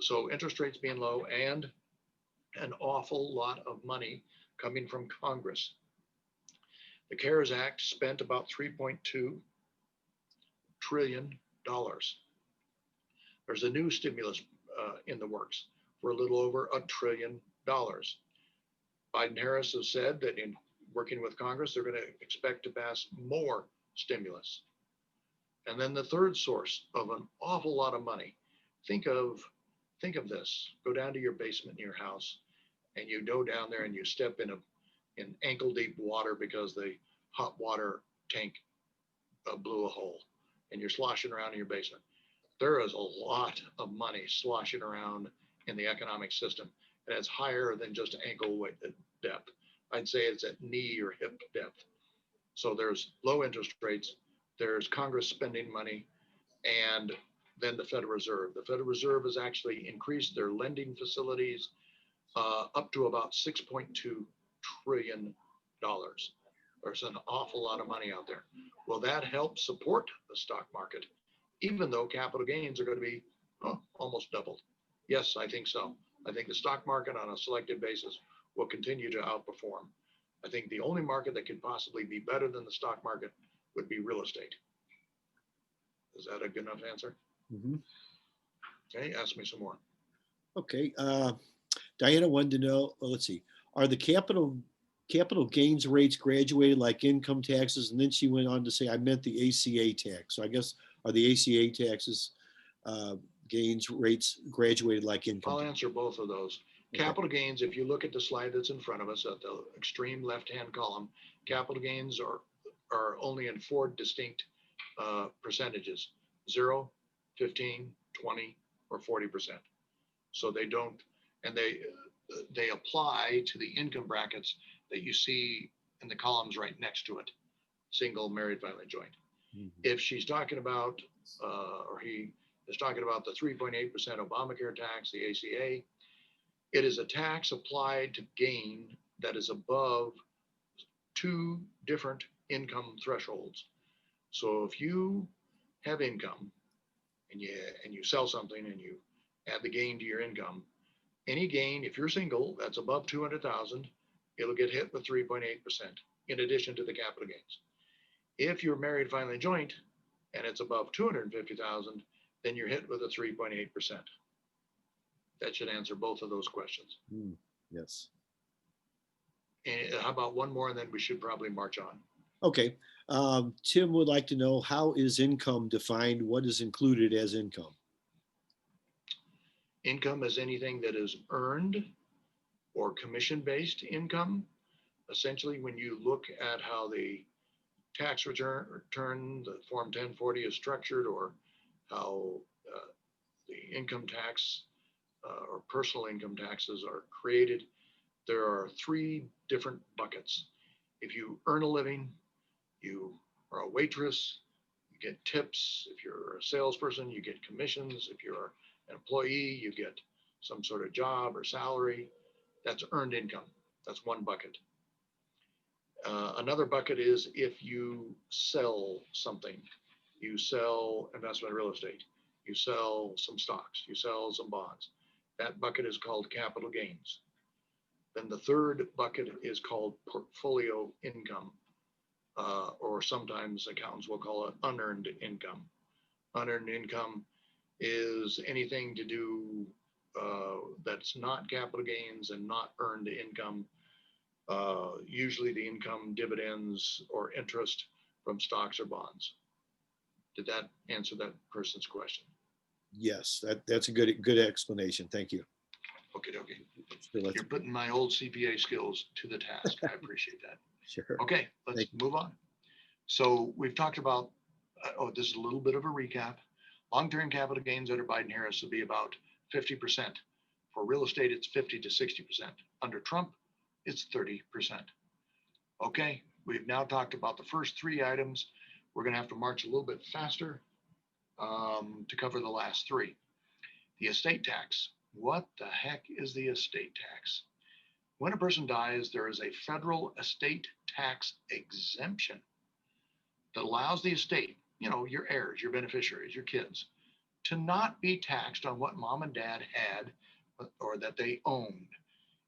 A: So interest rates being low and an awful lot of money coming from Congress. The CARES Act spent about $3.2 trillion. There's a new stimulus in the works for a little over $1 trillion. Biden-Harris has said that in working with Congress, they're going to expect to pass more stimulus. And then the third source of an awful lot of money. Think of this. Go down to your basement in your house, and you go down there and you step in ankle deep water because the hot water tank blew a hole, and you're sloshing around in your basement. There is a lot of money sloshing around in the economic system, and it's higher than just ankle depth. I'd say it's at knee or hip depth. So there's low interest rates, there's Congress spending money, and then the Federal Reserve. The Federal Reserve has actually increased their lending facilities up to about $6.2 trillion. There's an awful lot of money out there. Will that help support the stock market, even though capital gains are going to be almost doubled? Yes, I think so. I think the stock market on a selective basis will continue to outperform. I think the only market that could possibly be better than the stock market would be real estate. Is that a good enough answer?
B: Mhm.
A: Okay, ask me some more.
B: Okay, Diana wanted to know, let's see, are the capital gains rates graduated like income taxes? And then she went on to say, I meant the ACA tax. So I guess, are the ACA taxes gains rates graduated like income?
A: I'll answer both of those.
B: Okay.
A: Capital gains, if you look at the slide that's in front of us at the extreme left-hand column, capital gains are only in 4 distinct percentages: 0, 15, 20, or 40%. So they don't, and they apply to the income brackets that you see in the columns right next to it: single, married, filing, joint.
B: Mhm.
A: If she's talking about, or he is talking about the 3.8% Obamacare tax, the ACA, it is a tax applied to gain that is above 2 different income thresholds. So if you have income and you sell something and you add the gain to your income, any gain, if you're single, that's above 200,000, it'll get hit with 3.8% in addition to the capital gains. If you're married, filing joint, and it's above 250,000, then you're hit with a 3.8%. That should answer both of those questions.
B: Yes.
A: And how about one more, and then we should probably march on.
B: Okay. Tim would like to know, how is income defined? What is included as income?
A: Income is anything that is earned or commission-based income. Essentially, when you look at how the tax return, the Form 1040 is structured, or how the income tax or personal income taxes are created, there are 3 different buckets. If you earn a living, you are a waitress, you get tips. If you're a salesperson, you get commissions. If you're an employee, you get some sort of job or salary. That's earned income. That's one bucket. Another bucket is if you sell something. You sell investment real estate. You sell some stocks. You sell some bonds. That bucket is called capital gains. Then the third bucket is called portfolio income, or sometimes accountants will call it unearned income. Unearned income is anything to do that's not capital gains and not earned income. Usually the income, dividends, or interest from stocks or bonds. Did that answer that person's question?
B: Yes, that's a good explanation. Thank you.
A: Okay.
B: Sure,
A: You're putting my old CPA skills to the task. I appreciate that.
B: sure.
A: Okay, let's move on. So we've talked about, this is a little bit of a recap. Long-term capital gains under Biden-Harris will be about 50%. For real estate, it's 50 to 60%. Under Trump, it's 30%. Okay, we've now talked about the first 3 items. We're going to have to march a little bit faster to cover the last three. The estate tax. What the heck is the estate tax? When a person dies, there is a federal estate tax exemption that allows the estate, your heirs, your beneficiaries, your kids, to not be taxed on what mom and dad had or that they owned.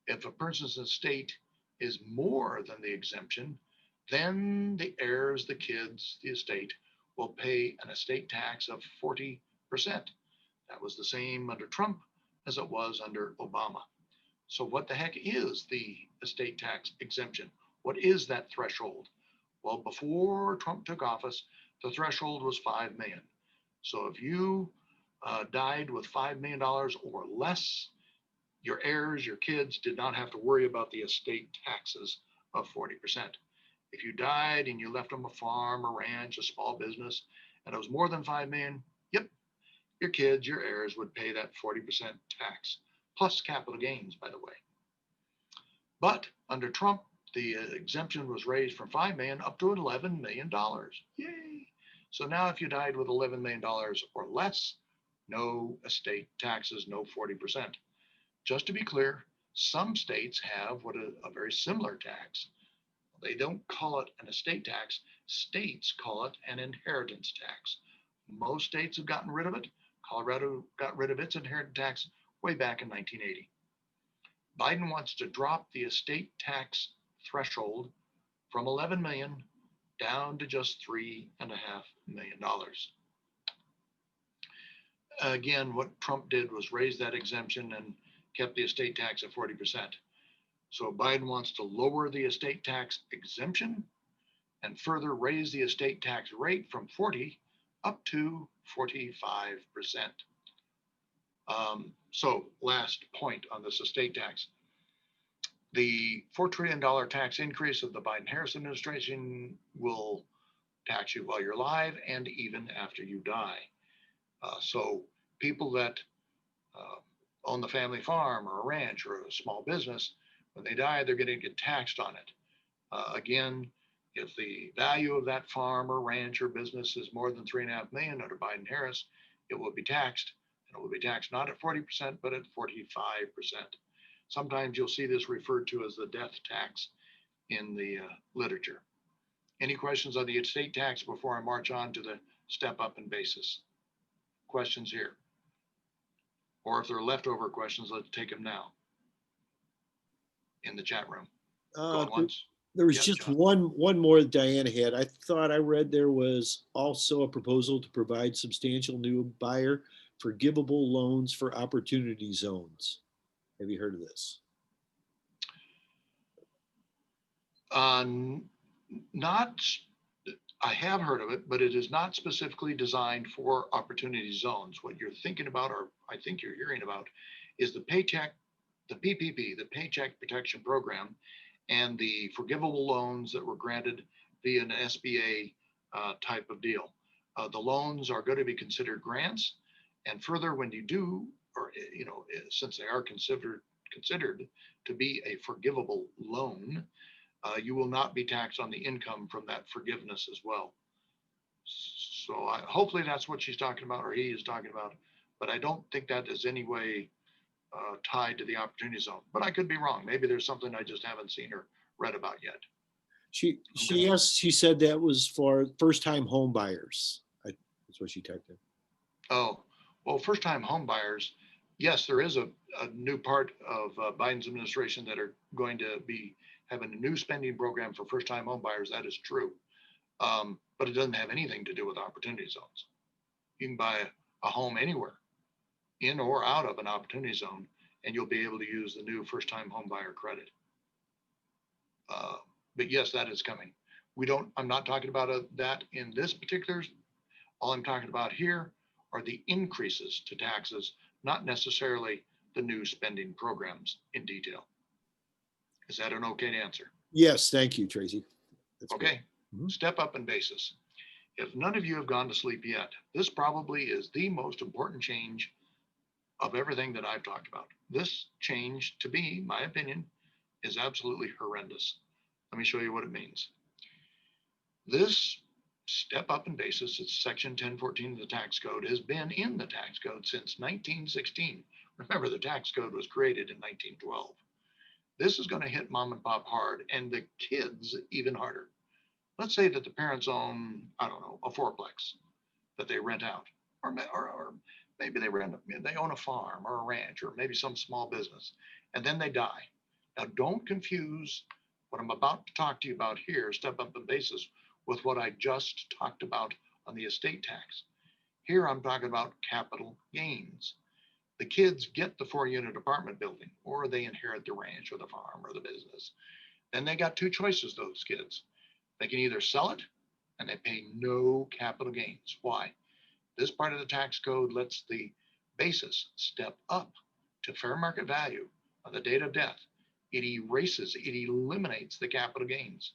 A: If a person's estate is more than the exemption, then the heirs, the kids, the estate will pay an estate tax of 40%. That was the same under Trump as it was under Obama. So what the heck is the estate tax exemption? What is that threshold? Well, before Trump took office, the threshold was 5 million. So if you died with $5 million or less, your heirs, your kids did not have to worry about the estate taxes of 40%. If you died and you left them a farm, a ranch, a small business, and it was more than 5 million, yep, your kids, your heirs would pay that 40% tax, plus capital gains, by the way. But under Trump, the exemption was raised from 5 million up to $11 million. Yay! So now if you died with $11 million or less, no estate taxes, no 40%. Just to be clear, some states have what a very similar tax. They don't call it an estate tax. States call it an inheritance tax. Most states have gotten rid of it. Colorado got rid of its inheritance tax way back in 1980. Biden wants to drop the estate tax threshold from 11 million down to just $3.5 million. Again, what Trump did was raise that exemption and kept the estate tax at 40%. So Biden wants to lower the estate tax exemption and further raise the estate tax rate from 40 up to 45%. So last point on this estate tax. The $4 trillion tax increase of the Biden-Harris administration will tax you while you're alive and even after you die. So people that own the family farm or a ranch or a small business, when they die, they're going to get taxed on it. Again, if the value of that farm or ranch or business is more than 3.5 million under Biden-Harris, it will be taxed. And it will be taxed not at 40%, but at 45%. Sometimes you'll see this referred to as the death tax in the literature. Any questions on the estate tax before I march on to the step up in basis? Questions here? Or if there are leftover questions, let's take them now in the chat room. Going once.
B: There was
A: Yep,
B: just
A: John.
B: one more that Diana had. I thought I read there was also a proposal to provide substantial new buyer forgivable loans for opportunity zones. Have you heard of this?
A: Not, I have heard of it, but it is not specifically designed for opportunity zones. What you're thinking about, or I think you're hearing about, is the paycheck, the PPP, the Paycheck Protection Program, and the forgivable loans that were granted via an SBA type of deal. The loans are going to be considered grants, and further, when you do, or since they are considered to be a forgivable loan, you will not be taxed on the income from that forgiveness as well. So hopefully that's what she's talking about, or he is talking about, but I don't think that is any way tied to the opportunity zone. But I could be wrong. Maybe there's something I just haven't seen or read about yet.
B: She said that was for first-time home buyers. That's what she typed in.
A: Oh, well, first-time home buyers, yes, there is a new part of Biden's administration that are going to be having a new spending program for first-time home buyers. That is true. But it doesn't have anything to do with opportunity zones. You can buy a home anywhere, in or out of an opportunity zone, and you'll be able to use the new first-time home buyer credit. But yes, that is coming. I'm not talking about that in this particular. All I'm talking about here are the increases to taxes, not necessarily the new spending programs in detail. Is that an okay answer?
B: Yes, thank you, Tracy. That's
A: okay. Step up in basis. If none of you have gone to sleep yet, this probably is the most important change of everything that I've talked about. This change, to me, my opinion, is absolutely horrendous. Let me show you what it means. This step up in basis, it's section 1014 of the tax code, has been in the tax code since 1916. Remember, the tax code was created in 1912. This is going to hit mom and pop hard and the kids even harder. Let's say that the parents own, I don't know, a fourplex that they rent out, or maybe they own a farm or a ranch, or maybe some small business, and then they die. Now, don't confuse what I'm about to talk to you about here, step up in basis, with what I just talked about on the estate tax. Here, I'm talking about capital gains. The kids get the 4-unit apartment building, or they inherit the ranch or the farm or the business. Then they got two choices, those kids. They can either sell it and they pay no capital gains. Why? This part of the tax code lets the basis step up to fair market value on the date of death. It erases, it eliminates the capital gains.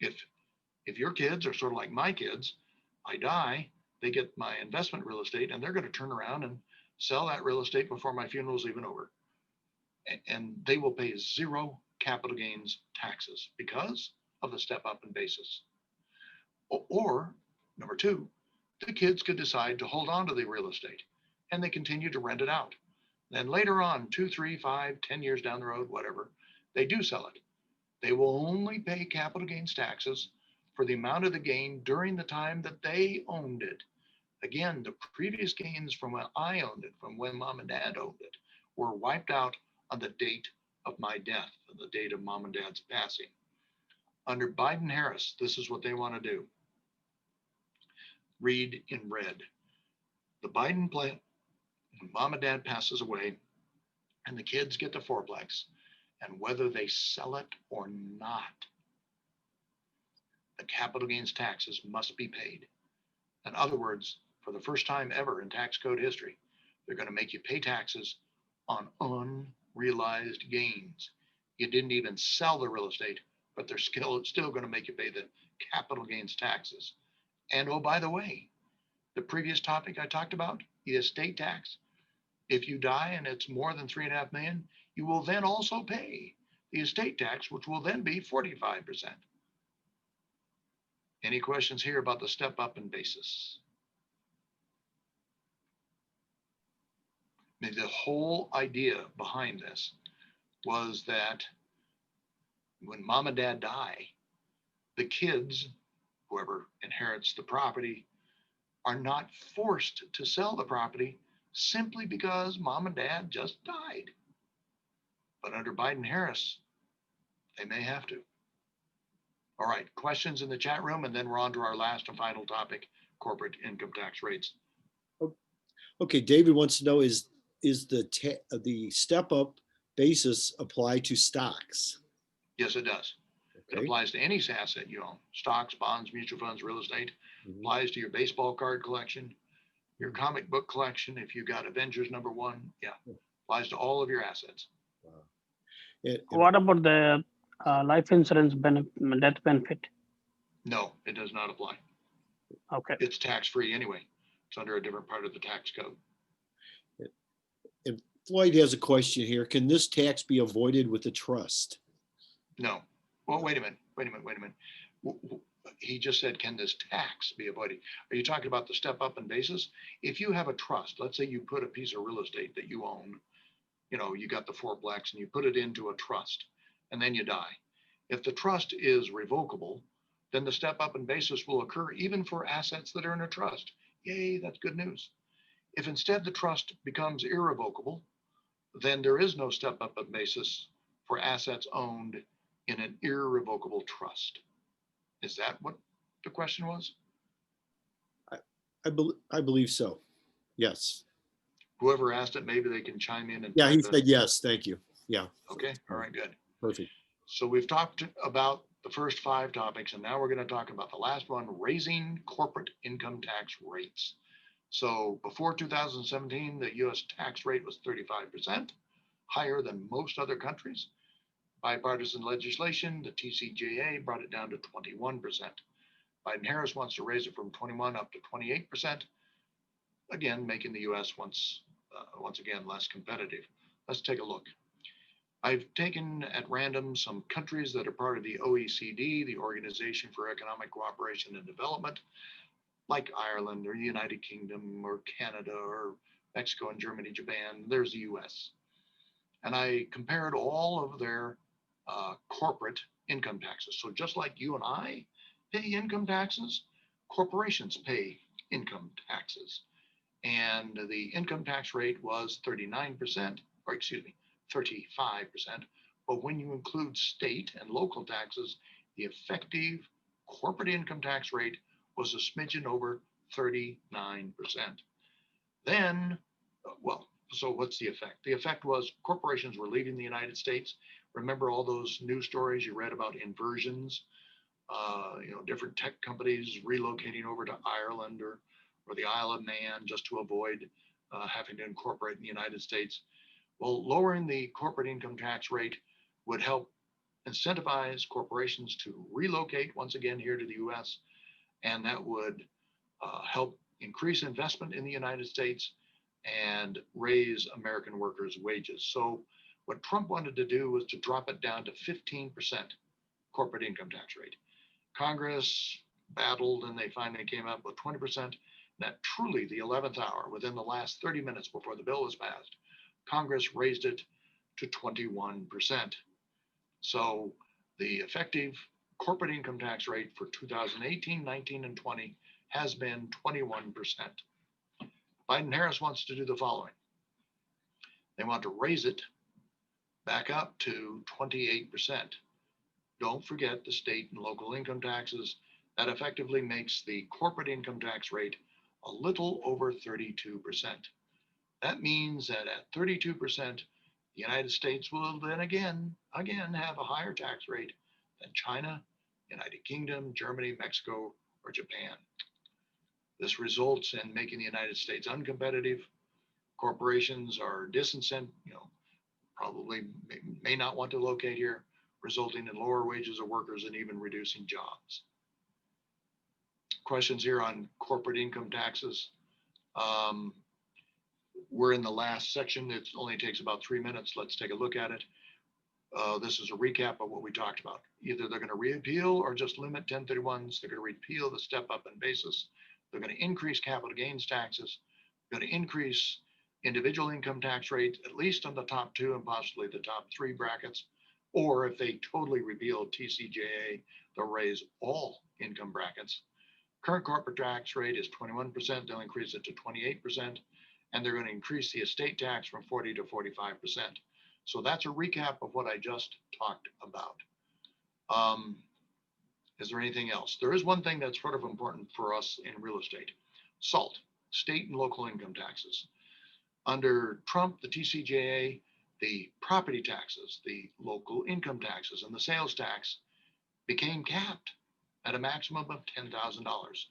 A: If your kids are sort of like my kids, I die, they get my investment real estate and they're going to turn around and sell that real estate before my funeral is even over. And they will pay zero capital gains taxes because of the step up in basis. Or number two, the kids could decide to hold on to the real estate and they continue to rent it out. Then later on, 2, 3, 5, 10 years down the road, whatever, they do sell it. They will only pay capital gains taxes for the amount of the gain during the time that they owned it. Again, the previous gains from when I owned it, from when mom and dad owned it, were wiped out on the date of my death, on the date of mom and dad's passing. Under Biden-Harris, this is what they want to do. Read in red. The Biden plan, when mom and dad passes away and the kids get the fourplex, and whether they sell it or not, the capital gains taxes must be paid. In other words, for the first time ever in tax code history, they're going to make you pay taxes on unrealized gains. You didn't even sell the real estate, but they're still going to make you pay the capital gains taxes. And oh, by the way, the previous topic I talked about, the estate tax, if you die and it's more than 3.5 million, you will then also pay the estate tax, which will then be 45%. Any questions here about the step up in basis? I mean, the whole idea behind this was that when mom and dad die, the kids, whoever inherits the property, are not forced to sell the property simply because mom and dad just died. But under Biden-Harris, they may have to. All right, questions in the chat room, and then we're on to our last and final topic, corporate income tax rates.
B: Okay, David wants to know, is the step up basis apply to stocks?
A: Yes, it does. It
B: Okay.
A: applies to any asset you own, stocks, bonds, mutual funds, real estate.
B: Mhm.
A: Applies to your baseball card collection, your comic book collection. If you got Avengers #1, yeah, applies to all of your assets.
B: Wow. And
E: What about the life insurance death benefit?
A: No, it does not apply.
E: Okay.
A: It's tax-free anyway. It's under a different part of the tax code.
B: and Floyd has a question here. Can this tax be avoided with a trust?
A: No. Well, wait a minute. He just said, can this tax be avoided? Are you talking about the step up in basis? If you have a trust, let's say you put a piece of real estate that you own, you got the fourplex and you put it into a trust and then you die. If the trust is revocable, then the step up in basis will occur even for assets that are in a trust. Yay, that's good news. If instead the trust becomes irrevocable, then there is no step up in basis for assets owned in an irrevocable trust. Is that what the question was?
B: I believe so. Yes.
A: Whoever asked it, maybe they can chime in and.
B: Yeah, he
A: type
B: said
A: it.
B: yes. Thank you. Yeah.
A: Okay, all right, good.
B: Perfect.
A: So we've talked about the first 5 topics, and now we're going to talk about the last one, raising corporate income tax rates. So before 2017, the US tax rate was 35%, higher than most other countries. Bipartisan legislation, the TCJA brought it down to 21%. Biden-Harris wants to raise it from 21 up to 28%, again, making the US once again less competitive. Let's take a look. I've taken at random some countries that are part of the OECD, the Organization for Economic Cooperation and Development, like Ireland or the United Kingdom or Canada or Mexico and Germany, Japan. There's the US. And I compared all of their corporate income taxes. So just like you and I pay income taxes, corporations pay income taxes. And the income tax rate was 39%, or excuse me, 35%. But when you include state and local taxes, the effective corporate income tax rate was a smidgen over 39%. Then, well, so what's the effect? The effect was corporations were leaving the United States. Remember all those news stories you read about inversions, different tech companies relocating over to Ireland or the Isle of Man just to avoid having to incorporate in the United States. Well, lowering the corporate income tax rate would help incentivize corporations to relocate once again here to the US, and that would help increase investment in the United States and raise American workers' wages. So what Trump wanted to do was to drop it down to 15% corporate income tax rate. Congress battled and they finally came up with 20%. That truly the 11th hour, within the last 30 minutes before the bill was passed, Congress raised it to 21%. So the effective corporate income tax rate for 2018, 19, and 20 has been 21%. Biden-Harris wants to do the following. They want to raise it back up to 28%. Don't forget the state and local income taxes. That effectively makes the corporate income tax rate a little over 32%. That means that at 32%, the United States will then again have a higher tax rate than China, United Kingdom, Germany, Mexico, or Japan. This results in making the United States uncompetitive. Corporations are disincentivized, probably may not want to locate here, resulting in lower wages of workers and even reducing jobs. Questions here on corporate income taxes. We're in the last section. It only takes about 3 minutes. Let's take a look at it. This is a recap of what we talked about. Either they're going to repeal or just limit 1031s. They're going to repeal the step up in basis. They're going to increase capital gains taxes. They're going to increase individual income tax rate, at least on the top 2 and possibly the top 3 brackets. Or if they totally repeal TCJA, they'll raise all income brackets. Current corporate tax rate is 21%. They'll increase it to 28%. And they're going to increase the estate tax from 40 to 45%. So that's a recap of what I just talked about. Is there anything else? There is one thing that's sort of important for us in real estate. SALT, state and local income taxes. Under Trump, the TCJA, the property taxes, the local income taxes, and the sales tax became capped at a maximum of $10,000.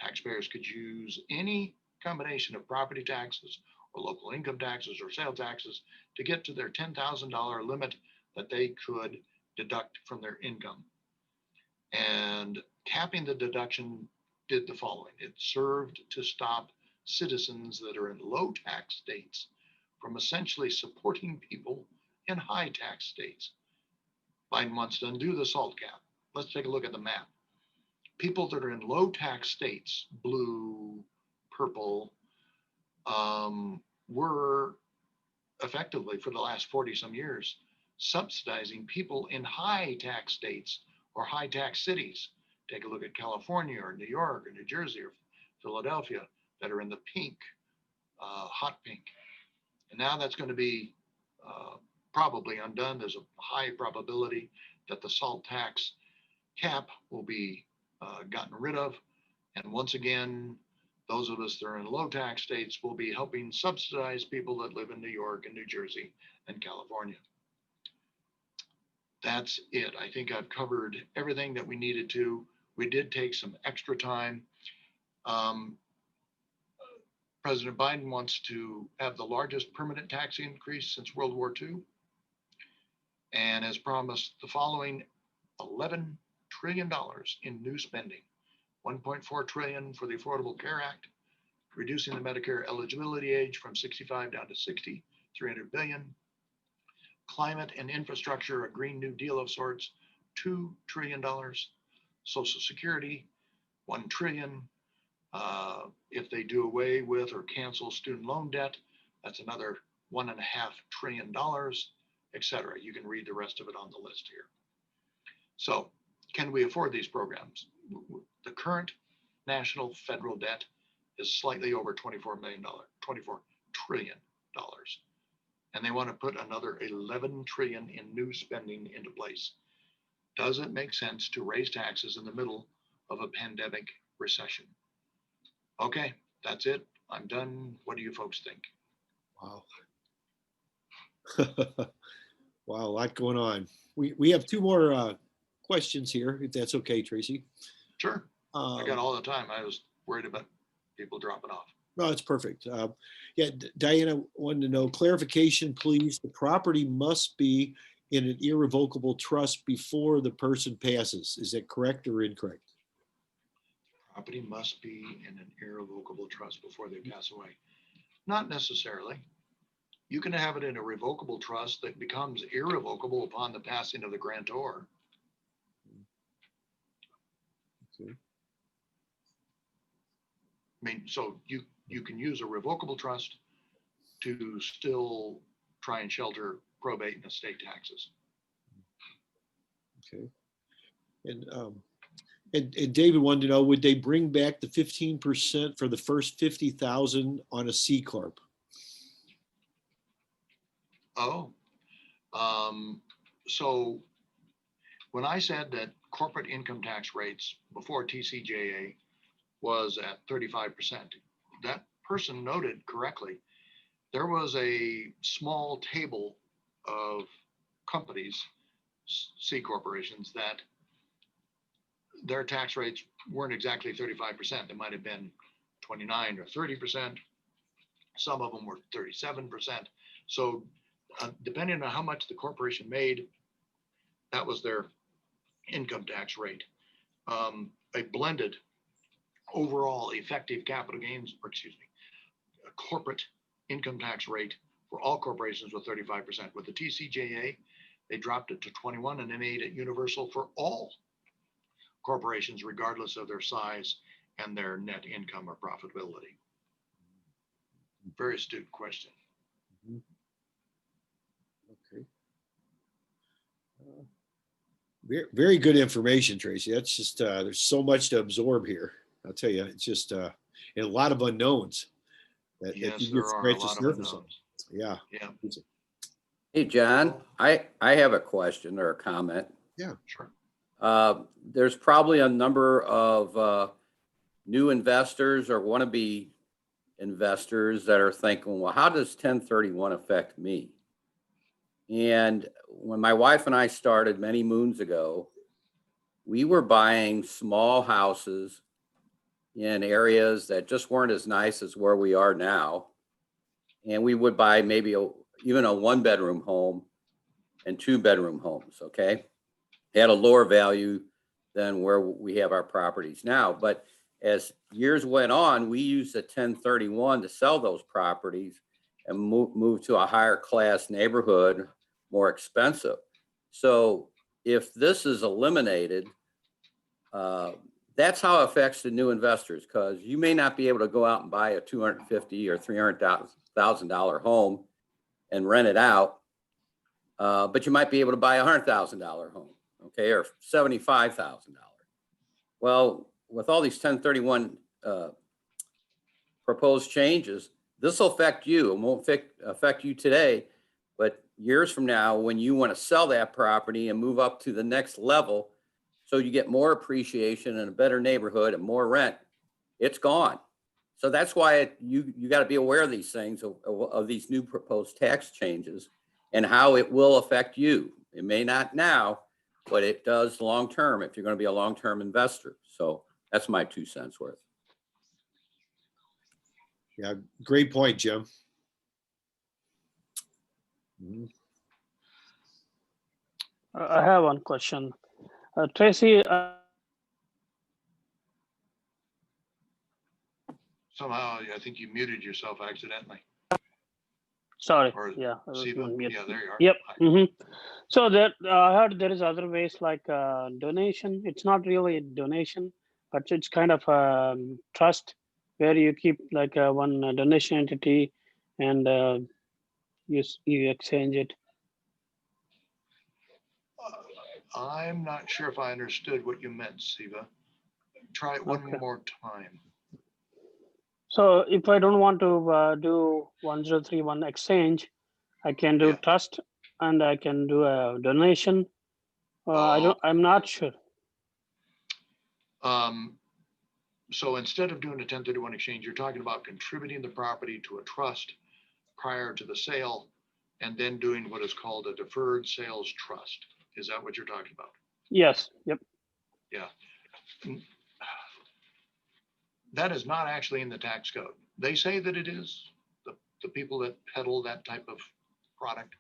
A: Taxpayers could use any combination of property taxes or local income taxes or sale taxes to get to their $10,000 limit that they could deduct from their income. And capping the deduction did the following. It served to stop citizens that are in low tax states from essentially supporting people in high tax states. Biden wants to undo the SALT cap. Let's take a look at the map. People that are in low tax states, blue, purple, were effectively for the last 40 some years subsidizing people in high tax states or high tax cities. Take a look at California or New York or New Jersey or Philadelphia that are in the pink, hot pink. And now that's going to be probably undone. There's a high probability that the SALT tax cap will be gotten rid of. And once again, those of us that are in low tax states will be helping subsidize people that live in New York and New Jersey and California. That's it. I think I've covered everything that we needed to. We did take some extra time. President Biden wants to have the largest permanent tax increase since World War II and has promised the following $11 trillion in new spending. $1.4 trillion for the Affordable Care Act, reducing the Medicare eligibility age from 65 down to 60, $300 billion. Climate and infrastructure, a Green New Deal of sorts, $2 trillion. Social Security, 1 trillion. If they do away with or cancel student loan debt, that's another $1.5 trillion, etc. You can read the rest of it on the list here. So can we afford these programs? The current national federal debt is slightly over $24 trillion. And they want to put another 11 trillion in new spending into place. Does it make sense to raise taxes in the middle of a pandemic recession? Okay, that's it. I'm done. What do you folks think?
B: Wow. Wow, a lot going on. We have two more questions here, if that's okay, Tracy.
A: Sure. I got all the time. I was worried about people dropping off.
B: No, it's perfect. Yeah, Diana wanted to know clarification, please. The property must be in an irrevocable trust before the person passes. Is that correct or incorrect?
A: Property must be in an irrevocable trust before they pass away. Not necessarily. You can have it in a revocable trust that becomes irrevocable upon the passing of the grantor.
B: Okay.
A: I mean, so you can use a revocable trust to still try and shelter probate and estate taxes.
B: Okay. And David wanted to know, would they bring back the 15% for the first 50,000 on a C corp?
A: Oh, so when I said that corporate income tax rates before TCJA was at 35%, that person noted correctly, there was a small table of companies, C corporations, that their tax rates weren't exactly 35%. They might have been 29 or 30%. Some of them were 37%. So depending on how much the corporation made, that was their income tax rate. A blended overall effective capital gains, or excuse me, a corporate income tax rate for all corporations was 35%. With the TCJA, they dropped it to 21 and they made it universal for all corporations, regardless of their size and their net income or profitability. Very astute question.
B: Okay. Very good information, Tracy. That's just, there's so much to absorb here. I'll tell you, it's just and a lot of unknowns. That
A: Yes,
B: you
A: there
B: just
A: are a
B: scratch the
A: lot of
B: surface on.
A: unknowns.
B: Yeah.
A: Yeah,
F: Hey, John, I have a question or a comment.
A: sure.
F: There's probably a number of new investors or wannabe investors that are thinking, well, how does 1031 affect me? And when my wife and I started many moons ago, we were buying small houses in areas that just weren't as nice as where we are now. And we would buy maybe even a 1-bedroom home and 2-bedroom homes, okay? They had a lower value than where we have our properties now. But as years went on, we used the 1031 to sell those properties and move to a higher class neighborhood, more expensive. So if this is eliminated, that's how it affects the new investors, because you may not be able to go out and buy a $250,000 or $300,000 home and rent it out, but you might be able to buy a $100,000 home, okay, or $75,000. Well, with all these 1031 proposed changes, this will affect you. It won't affect you today, but years from now, when you want to sell that property and move up to the next level, so you get more appreciation in a better neighborhood and more rent, it's gone. So that's why you got to be aware of these things, of these new proposed tax changes and how it will affect you. It may not now, but it does long-term if you're going to be a long-term investor. So that's my 2 cents worth.
B: Yeah, great point, Jim.
E: I have one question. Tracy,
A: Somehow, I think you muted yourself accidentally.
E: Sorry,
A: Or
E: yeah. I was
A: SIVA?
E: on mute.
A: Yeah, there you are.
E: Yep.
A: Hi.
E: So that I heard there is other ways like donation. It's not really a donation, but it's kind of trust where you keep like one donation entity and you exchange it.
A: I'm not sure if I understood what you meant, Siva. Try it one
E: Okay.
A: more time.
E: So if I don't want to do 1031 exchange, I can do
A: Yeah.
E: trust and I can do a donation. I'm not sure.
A: So instead of doing a 1031 exchange, you're talking about contributing the property to a trust prior to the sale and then doing what is called a deferred sales trust. Is that what you're talking about?
E: Yes. Yep.
A: Yeah. That is not actually in the tax code. They say that it is, the people that peddle that type of product.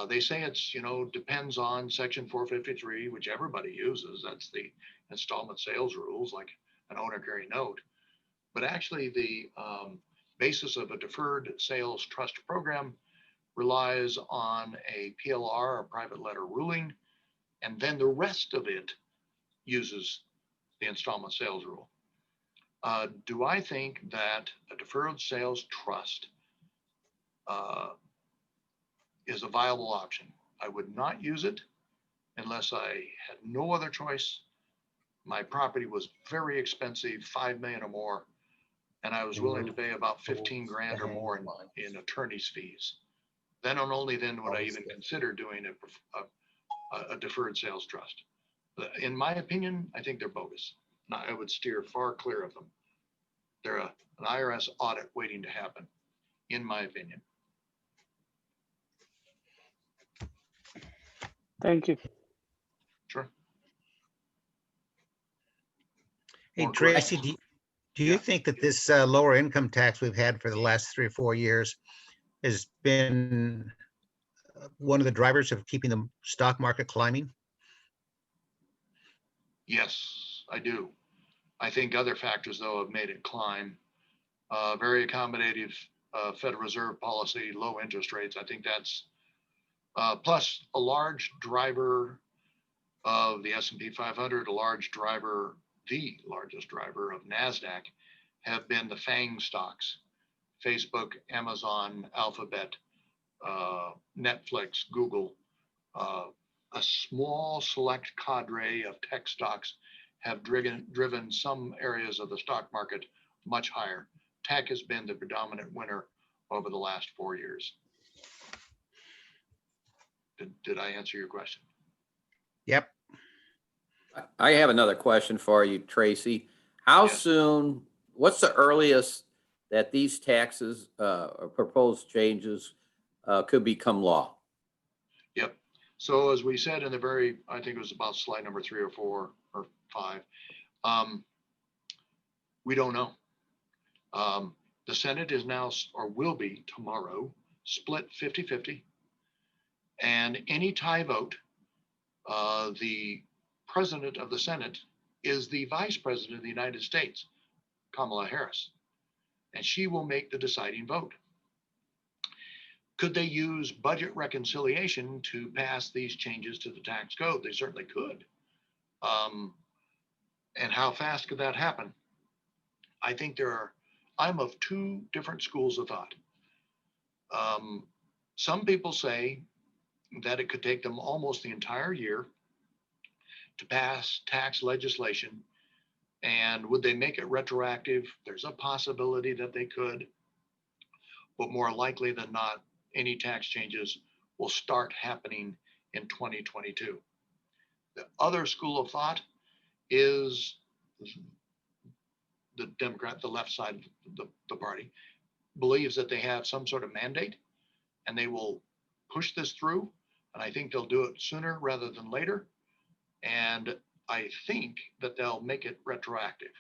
A: They say it's, depends on section 453, which everybody uses. That's the installment sales rules, like an owner carry note. But actually the basis of a deferred sales trust program relies on a PLR, a private letter ruling, and then the rest of it uses the installment sales rule. Do I think that a deferred sales trust is a viable option? I would not use it unless I had no other choice. My property was very expensive, 5 million or more, and I was willing to pay about 15 grand or more in attorney's fees. Then and only then would I even consider doing a deferred sales trust. In my opinion, I think they're bogus. I would steer far clear of them. They're an IRS audit waiting to happen, in my opinion.
E: Thank you.
A: Sure.
D: Hey,
A: More
D: Tracy,
A: questions?
D: do you
A: Yeah.
D: think that this lower income tax we've had for the last 3 or 4 years has been one of the drivers of keeping the stock market climbing?
A: Yes, I do. I think other factors, though, have made it climb. Very accommodative Federal Reserve policy, low interest rates. I think that's plus a large driver of the S&P 500, the largest driver of NASDAQ have been the FANG stocks, Facebook, Amazon, Alphabet, Netflix, Google. A small select cadre of tech stocks have driven some areas of the stock market much higher. Tech has been the predominant winner over the last 4 years. Did I answer your question?
D: Yep.
F: I have another question for you, Tracy. How
A: Yes.
F: soon, what's the earliest that these taxes or proposed changes could become law?
A: Yep. So as we said in the I think it was about slide number 3 or 4 or 5, we don't know. The Senate is now, or will be tomorrow, split 50-50. And any tie vote, the president of the Senate is the vice president of the United States, Kamala Harris, and she will make the deciding vote. Could they use budget reconciliation to pass these changes to the tax code? They certainly could. And how fast could that happen? I think I'm of 2 different schools of thought. Some people say that it could take them almost the entire year to pass tax legislation. And would they make it retroactive? There's a possibility that they could, but more likely than not, any tax changes will start happening in 2022. The other school of thought is the Democrat, the left side of the party, believes that they have some sort of mandate and they will push this through. And I think they'll do it sooner rather than later. And I think that they'll make it retroactive.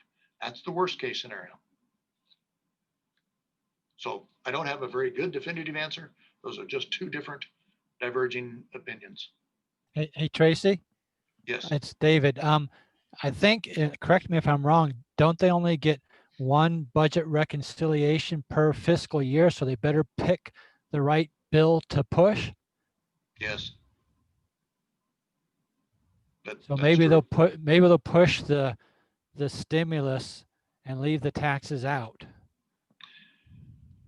A: That's the worst case scenario. So I don't have a very good definitive answer. Those are just 2 different diverging opinions.
G: Hey, Tracy,
A: Yes.
G: it's David. I think, correct me if I'm wrong, don't they only get one budget reconciliation per fiscal year? So they better pick the right bill to push.
A: Yes. But
G: So
A: that's
G: maybe
A: true.
G: maybe they'll push the stimulus and leave the taxes out.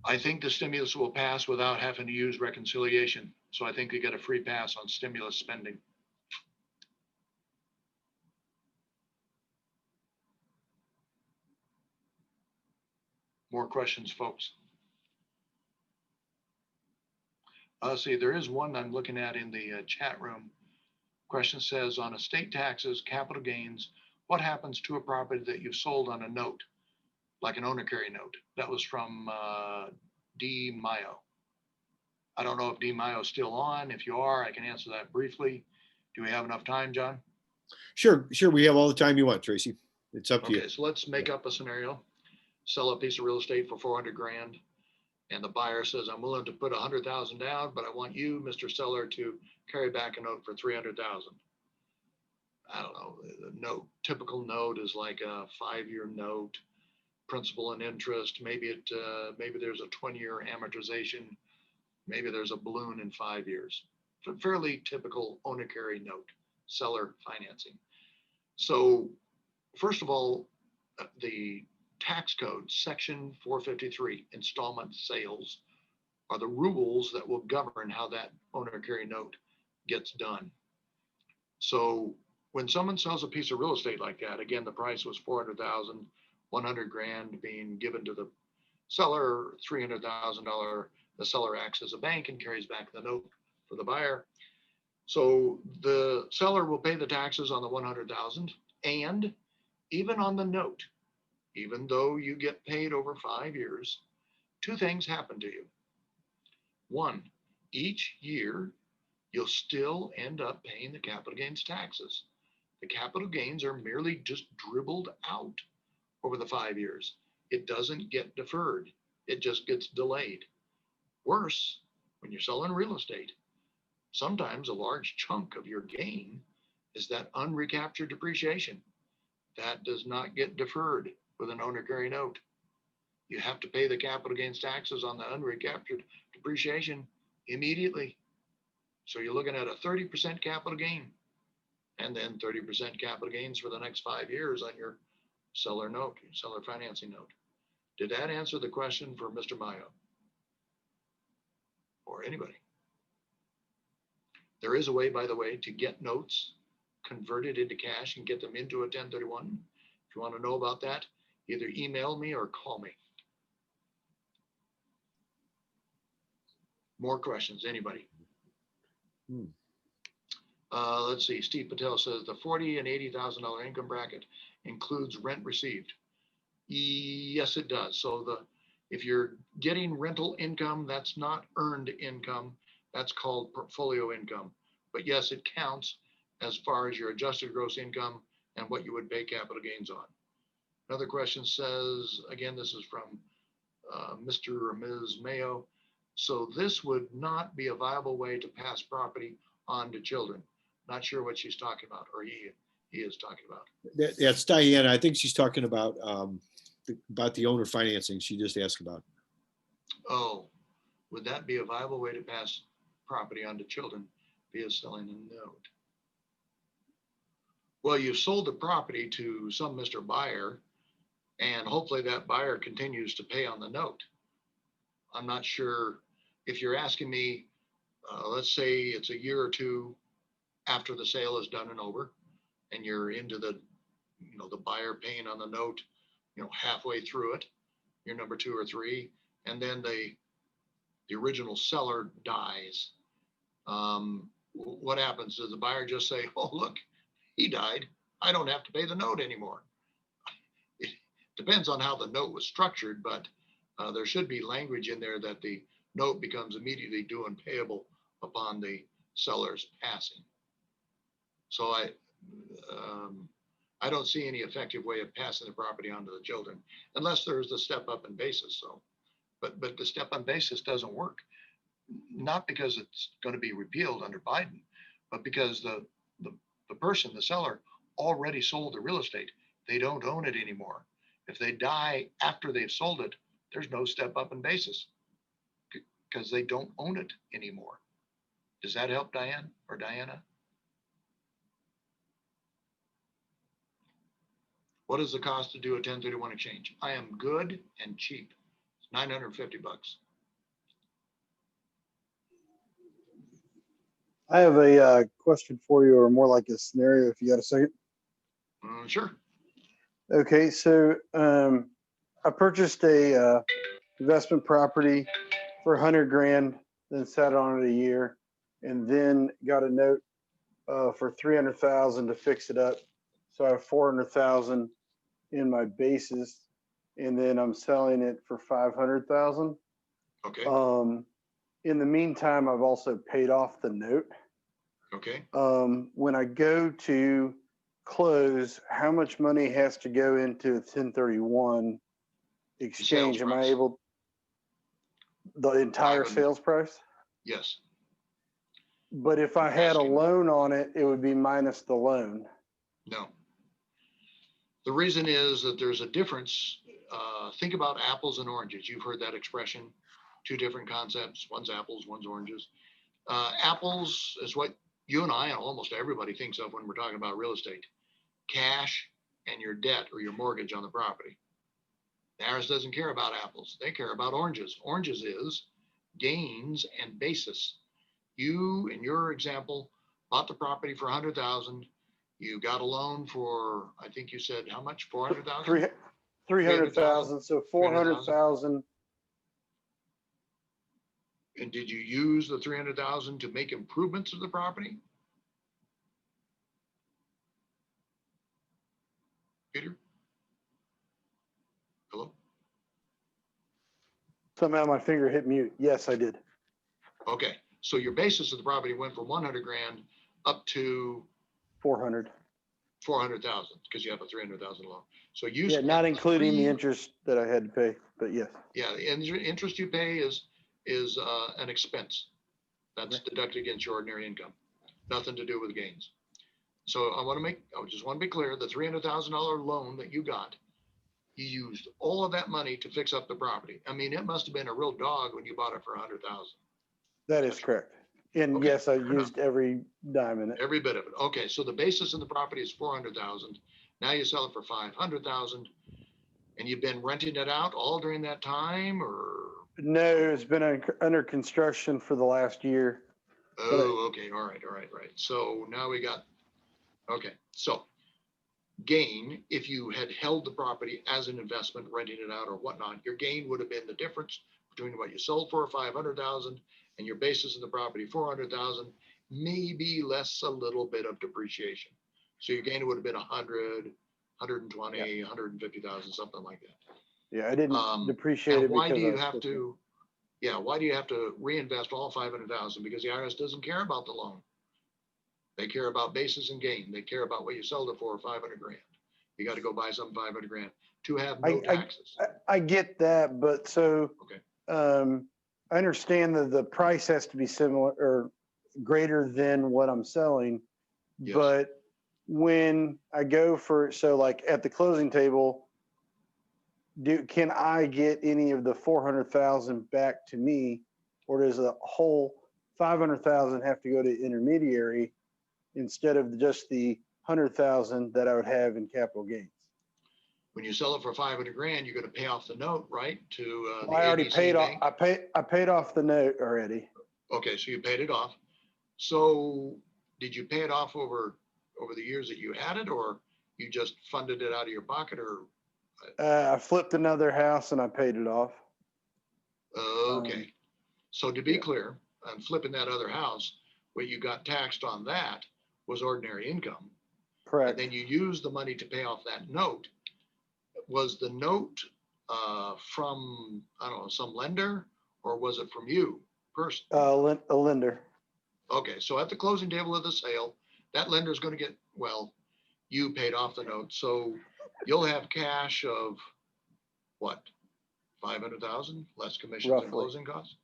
A: I think the stimulus will pass without having to use reconciliation. So I think they get a free pass on stimulus spending. More questions, folks? See, there is one I'm looking at in the chat room. Question says, on estate taxes, capital gains, what happens to a property that you've sold on a note, like an owner carry note? That was from D. Mayo. I don't know if D. Mayo is still on. If you are, I can answer that briefly. Do we have enough time, John?
B: Sure. We have all the time you want, Tracy. It's up to you.
A: Okay, so let's make up a scenario. Sell a piece of real estate for 400 grand. And the buyer says, I'm willing to put 100,000 down, but I want you, Mr. Seller, to carry back a note for 300,000. I don't know, the note, typical note is like a 5-year note, principal and interest. Maybe there's a 20-year amortization. Maybe there's a balloon in 5 years. Fairly typical owner carry note, seller financing. So first of all, the tax code, section 453, installment sales, are the rules that will govern how that owner carry note gets done. So when someone sells a piece of real estate like that, again, the price was 400,000, 100 grand being given to the seller, $300,000, the seller acts as a bank and carries back the note for the buyer. So the seller will pay the taxes on the 100,000, and even on the note, even though you get paid over 5 years, two things happen to you. One, each year, you'll still end up paying the capital gains taxes. The capital gains are merely just dribbled out over the 5 years. It doesn't get deferred. It just gets delayed. Worse, when you're selling real estate, sometimes a large chunk of your gain is that unrecaptured depreciation. That does not get deferred with an owner carry note. You have to pay the capital gains taxes on the unrecaptured depreciation immediately. So you're looking at a 30% capital gain, and then 30% capital gains for the next 5 years on your seller note, your seller financing note. Did that answer the question for Mr. Mayo or anybody? There is a way, by the way, to get notes converted into cash and get them into a 1031. If you want to know about that, either email me or call me. More questions, anybody? Let's see, Steve Patel says the $40,000 and $80,000 income bracket includes rent received. Yes, it does. So if you're getting rental income, that's not earned income. That's called portfolio income. But yes, it counts as far as your adjusted gross income and what you would pay capital gains on. Another question says, again, this is from Mr. or Ms. Mayo. So this would not be a viable way to pass property on to children. Not sure what she's talking about, or he is talking about.
B: That's Diane. I think she's talking about the owner financing she just asked about.
A: Oh, would that be a viable way to pass property on to children via selling a note? Well, you've sold the property to some Mr. Buyer, and hopefully that buyer continues to pay on the note. I'm not sure if you're asking me, let's say it's a year or two after the sale is done and over, and you're into the buyer paying on the note, halfway through it, you're number 2 or 3, and then the original seller dies. What happens? Does the buyer just say, oh, look, he died, I don't have to pay the note anymore? It depends on how the note was structured, but there should be language in there that the note becomes immediately due and payable upon the seller's passing. So I don't see any effective way of passing the property on to the children unless there's the step up in basis. So, but the step up basis doesn't work, not because it's going to be repealed under Biden, but because the person, the seller, already sold the real estate. They don't own it anymore. If they die after they've sold it, there's no step up in basis. because they don't own it anymore. Does that help, Diane or Diana? What is the cost to do a 1031 exchange? I am good and cheap. It's $950.
H: I have a question for you, or more like a scenario, if you got a second.
A: Sure.
H: Okay, so I purchased a investment property for 100 grand, then sat on it a year, and then got a note for 300,000 to fix it up. So I have 400,000 in my basis, and then I'm selling it for 500,000.
A: Okay.
H: In the meantime, I've also paid off the note.
A: Okay.
H: When I go to close, how much money has to go into a 1031 exchange? Am I
A: price.
H: able, the entire
A: 500.
H: sales price?
A: Yes.
H: But if I had a
A: Asking.
H: loan on it, it would be minus the loan.
A: No. The reason is that there's a difference. Think about apples and oranges. You've heard that expression. Two different concepts. One's apples, one's oranges. Apples is what you and I and almost everybody thinks of when we're talking about real estate. Cash and your debt or your mortgage on the property. Harris doesn't care about apples. They care about oranges. Oranges is gains and basis. You, in your example, bought the property for 100,000. You got a loan for, I think you said how much? 400,000?
H: 300,000, so 400,000.
A: And did you use the 300,000 to make improvements to the property? Peter? Hello?
H: Somehow my finger hit mute. Yes, I did.
A: Okay, so your basis of the property went from 100 grand up to
H: 400.
A: 400,000 because you have a 300,000 loan. So you
H: Yeah,
A: spent
H: not including the
A: three-
H: interest that I had to pay, but yes.
A: Yeah, the interest you pay is an expense that's deducted against your ordinary income. Nothing to do with gains. So I just want to be clear, the $300,000 loan that you got, you used all of that money to fix up the property. I mean, it must have been a real dog when you bought it for 100,000.
H: That is correct. And
A: Okay,
H: yes, I
A: fair
H: used every dime in it.
A: Every bit of it. Okay, so the basis of the property is 400,000. Now you sell it for 500,000, and you've been renting it out all during that time, or?
H: No, it's been under construction for the last year.
A: Oh, okay, all right. So now we got, okay, so gain, if you had held the property as an investment, renting it out or whatnot, your gain would have been the difference between what you sold for 500,000 and your basis of the property 400,000, maybe less a little bit of depreciation. So your gain would have been 100, 120, 150,000, something like that.
H: Yeah, I didn't depreciate it
A: why
H: because
A: do
H: I
A: you
H: was
A: have
H: fixing it.
A: to? Yeah, why do you have to reinvest all 500,000? Because the IRS doesn't care about the loan. They care about basis and gain. They care about what you sold it for 500 grand. You got to go buy some 500 grand to have no taxes.
H: I get that, but so
A: Okay.
H: I understand that the price has to be similar or greater than what I'm selling.
A: Yes.
H: But when I go for, so like at the closing table, can I get any of the 400,000 back to me, or does the whole 500,000 have to go to intermediary instead of just the 100,000 that I would have in capital gains?
A: When you sell it for 500 grand, you're going to pay off the note, right? To the
H: I already
A: ABC
H: paid off.
A: bank?
H: I paid off the note already.
A: Okay, so you paid it off. So did you pay it off over the years that you had it, or you just funded it out of your pocket, or?
H: I flipped another house and I paid it off.
A: Okay. So to be
H: yeah.
A: clear, on flipping that other house, what you got taxed on that was ordinary income.
H: Correct.
A: And then you used the money to pay off that note. Was the note from, I don't know, some lender, or was it from you personally?
H: A lender.
A: Okay, so at the closing table of the sale, that lender is going to get, well, you paid off the note, so you'll have cash of what, 500,000 less commissions and
H: Roughly.
A: closing costs?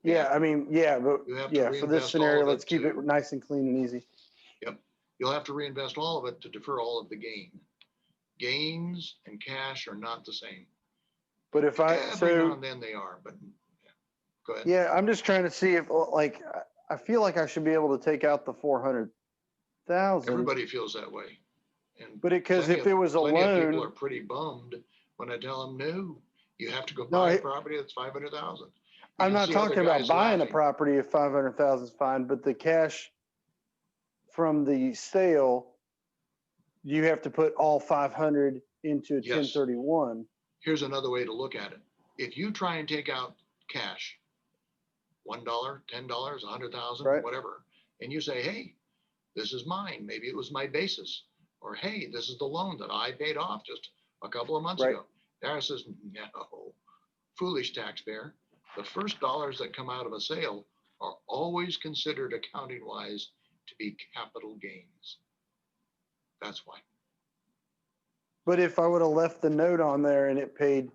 H: Yeah, I mean, yeah, but
A: You have to
H: yeah, for
A: reinvest
H: this
A: all
H: scenario,
A: of it
H: let's keep it
A: to-
H: nice and clean and easy.
A: Yep, you'll have to reinvest all of it to defer all of the gain. Gains and cash are not the same.
H: But if I,
A: Every now
H: so
A: and then they are, but Go ahead.
H: Yeah, I'm just trying to see if, like, I feel like I should be able to take out the 400,000.
A: Everybody feels that way. And
H: But because
A: plenty
H: if it was a
A: plenty of people
H: loan,
A: are pretty bummed when I tell them, no, you have to go
H: No,
A: buy a
H: it-
A: property that's 500,000. You
H: I'm
A: can
H: not
A: see other
H: talking about
A: guys
H: buying a
A: laughing.
H: property if 500,000 is fine, but the cash from the sale, you have to put all 500 into a
A: Yes.
H: 1031.
A: Here's another way to look at it. If you try and take out cash, $1, $10, 100,000,
H: Right.
A: whatever, and you say, hey, this is mine. Maybe it was my basis. Or, hey, this is the loan that I paid off just a couple of months
H: Right.
A: ago. The IRS says, no, foolish taxpayer. The first dollars that come out of a sale are always considered accounting wise to be capital gains. That's why.
H: But if I would have left the note on there and it paid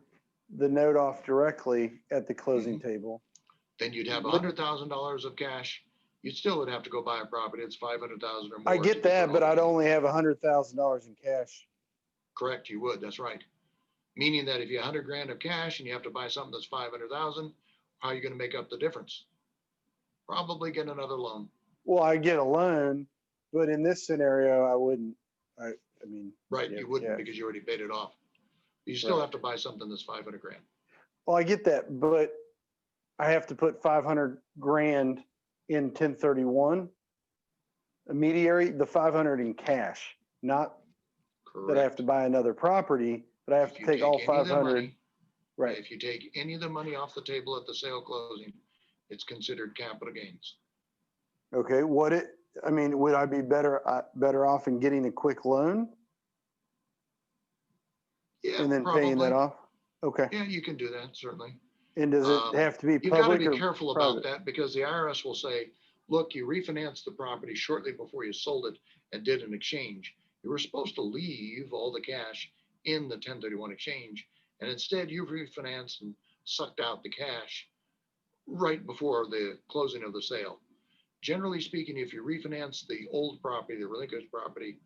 H: the note off directly at the closing table,
A: Then you'd have
H: Wouldn't-
A: $100,000 of cash. You still would have to go buy a property. It's 500,000 or more.
H: I
A: to
H: get
A: the
H: that, but
A: total.
H: I'd only have $100,000 in cash.
A: Correct, you would. That's right. Meaning that if you have 100 grand of cash and you have to buy something that's 500,000, how are you going to make up the difference? Probably get another loan.
H: Well, I get a loan, but in this scenario, I wouldn't. I mean,
A: Right,
H: yeah,
A: you wouldn't
H: yeah.
A: because you already paid it off. You still
H: Right.
A: have to buy something that's 500 grand.
H: Well, I get that, but I have to put 500 grand in 1031 immediary, the 500 in cash, not that I have to
A: Correct.
H: buy another property, but I have
A: If
H: to
A: you
H: take all
A: any of the
H: 500.
A: money-
H: Right.
A: If you take any of the money off the table at the sale closing, it's considered capital gains.
H: Okay. I mean, would I be better off in getting a quick loan
A: Yeah,
H: and then paying that
A: probably.
H: off? Okay.
A: Yeah, you can do that, certainly.
H: And does it have to be
A: You've got to
H: public
A: be
H: or
A: careful about
H: private?
A: that because the IRS will say, look, you refinanced the property shortly before you sold it and did an exchange. You were supposed to leave all the cash in the 1031 exchange, and instead you've refinanced and sucked out the cash right before the closing of the sale. Generally speaking, if you refinance the old property, the relinquished property,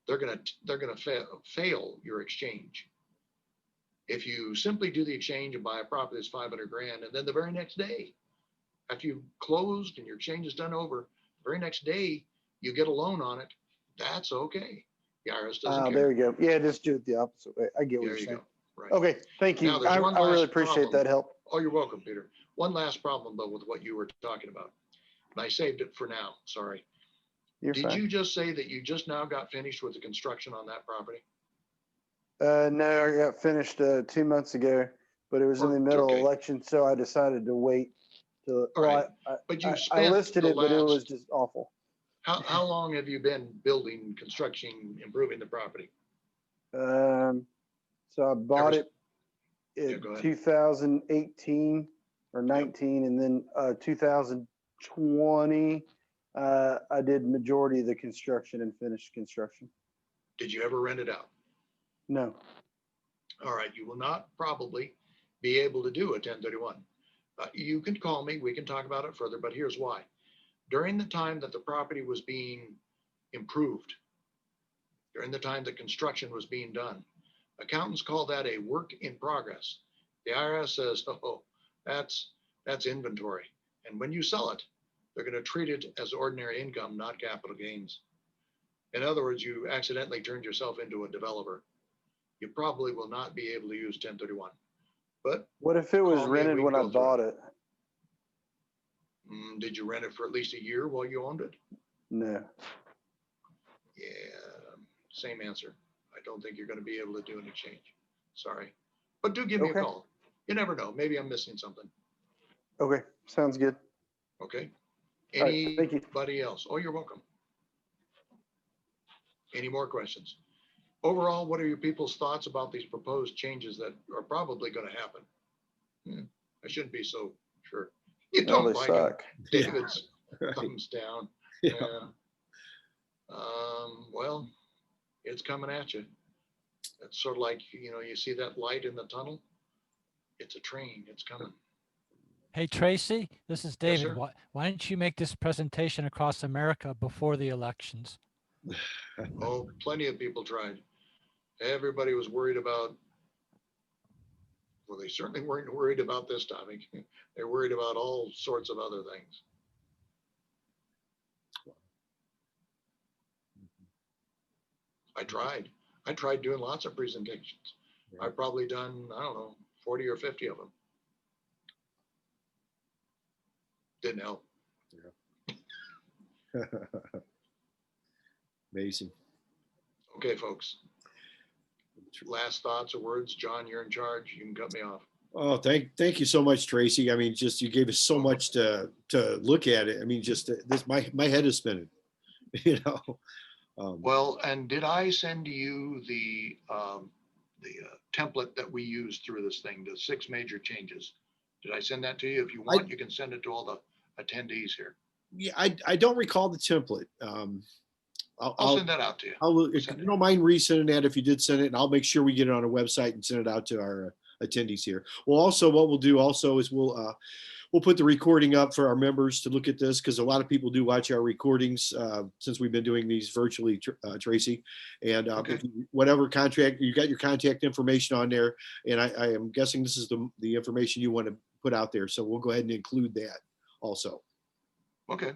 A: they're gonna fail your exchange. If you simply do the exchange and buy a property that's 500 grand, and then the very next day, after you've closed and your exchange is done over, the very next day you get a loan on it, that's okay. The IRS doesn't care.
H: There you go. Yeah, just do it the opposite way. I get what
A: There
H: you're
A: you
H: saying.
A: go. Right.
H: Okay, thank you.
A: Now, there's one
H: I really
A: last
H: appreciate
A: problem.
H: that help.
A: Oh, you're welcome, Peter. One last problem though with what you were talking about. And I saved it for now, sorry.
H: You're
A: Did
H: fine.
A: you just say that you just now got finished with the construction on that property?
H: No, I got finished 2 months ago, but it was in the middle
A: Okay.
H: of election, so I decided to wait till.
A: All
H: Well,
A: right.
H: I,
A: But you've
H: I
A: spent
H: listed
A: the
H: it, but it was
A: last-
H: just awful.
A: How long have you been building, construction, improving the property?
H: So I bought it
A: Yeah,
H: in
A: go ahead.
H: 2018 or 19, and then 2020, I did majority of the construction and finished construction.
A: Did you ever rent it out?
H: No.
A: All right, you will not probably be able to do a 1031. You can call me, we can talk about it further, but here's why. During the time that the property was being improved, during the time that construction was being done, accountants call that a work in progress. The IRS says, oh, that's inventory. And when you sell it, they're going to treat it as ordinary income, not capital gains. In other words, you accidentally turned yourself into a developer. You probably will not be able to use 1031. But
H: What if it was
A: Call me and
H: rented
A: we
H: when
A: can
H: I
A: go through
H: bought it?
A: did you rent it for at least a year while you owned it?
H: No.
A: Yeah, same answer. I don't think you're going to be able to do an exchange. Sorry. But do give me
H: Okay.
A: a call. You never know. Maybe I'm missing something.
H: Okay, sounds good.
A: Okay.
H: All right, thank you.
A: Anybody else? Oh, you're welcome. Any more questions? Overall, what are your people's thoughts about these proposed changes that are probably going to happen? I shouldn't be so sure. You
H: Well,
A: don't
H: they
A: like 'em.
H: suck.
B: Yeah.
A: David's
B: Right.
A: thumbs down.
B: Yeah.
A: Yeah. Well, it's coming at you. It's sort of like, you see that light in the tunnel? It's a train. It's coming.
G: Hey, Tracy, this is David.
A: sir.
G: Why don't you make this presentation across America before the elections?
A: Oh, plenty of people tried. Everybody was worried about Well, they certainly weren't worried about this topic. They're worried about all sorts of other things. I tried doing lots of presentations. I've probably done, I don't know, 40 or 50 of them. Didn't help.
B: Amazing.
A: Okay, folks. Last thoughts or words? John, you're in charge. You can cut me off.
B: Oh, thank you so much, Tracy. I mean, just you gave us so much to look at it. I mean, just this, my head is spinning, you know.
A: Well, and did I send you the template that we used through this thing, the 6 major changes? Did I send that to you? If you want, you can send it to all the attendees here.
B: Yeah, I don't recall the template.
A: I'll send that out to you.
B: If you don't mind resending that, if you did send it, and I'll make sure we get it on our website and send it out to our attendees here. Well, also what we'll do also is we'll put the recording up for our members to look at this, because a lot of people do watch our recordings since we've been doing these virtually, Tracy. And
A: Okay.
B: if whatever contract, you got your contact information on there, and I am guessing this is the information you want to put out there. So we'll go ahead and include that also.
A: Okay.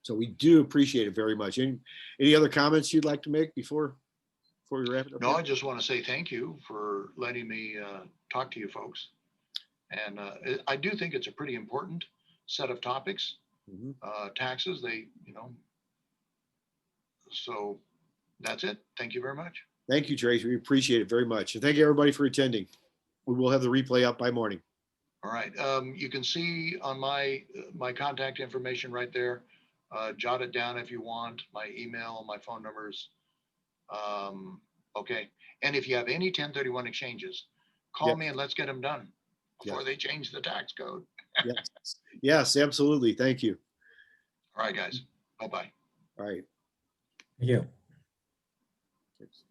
B: So we do appreciate it very much. Any other comments you'd like to make before we wrap it up?
A: No, I just want to say thank you for letting me talk to you folks. And I do think it's a pretty important set of topics.
B: Mhm.
A: Taxes, so that's it. Thank you very much.
B: Thank you, Tracy. We appreciate it very much. And thank you, everybody, for attending. We will have the replay up by morning.
A: All right. You can see on my contact information right there. Jot it down if you want, my email, my phone numbers. Okay. And if you have any 1031 exchanges, call me and let's get them done before they change the tax code.
B: Yes. Yes, absolutely. Thank you.
A: All right, guys. Bye-bye.
B: All right.
I: Thank you.
B: Thanks.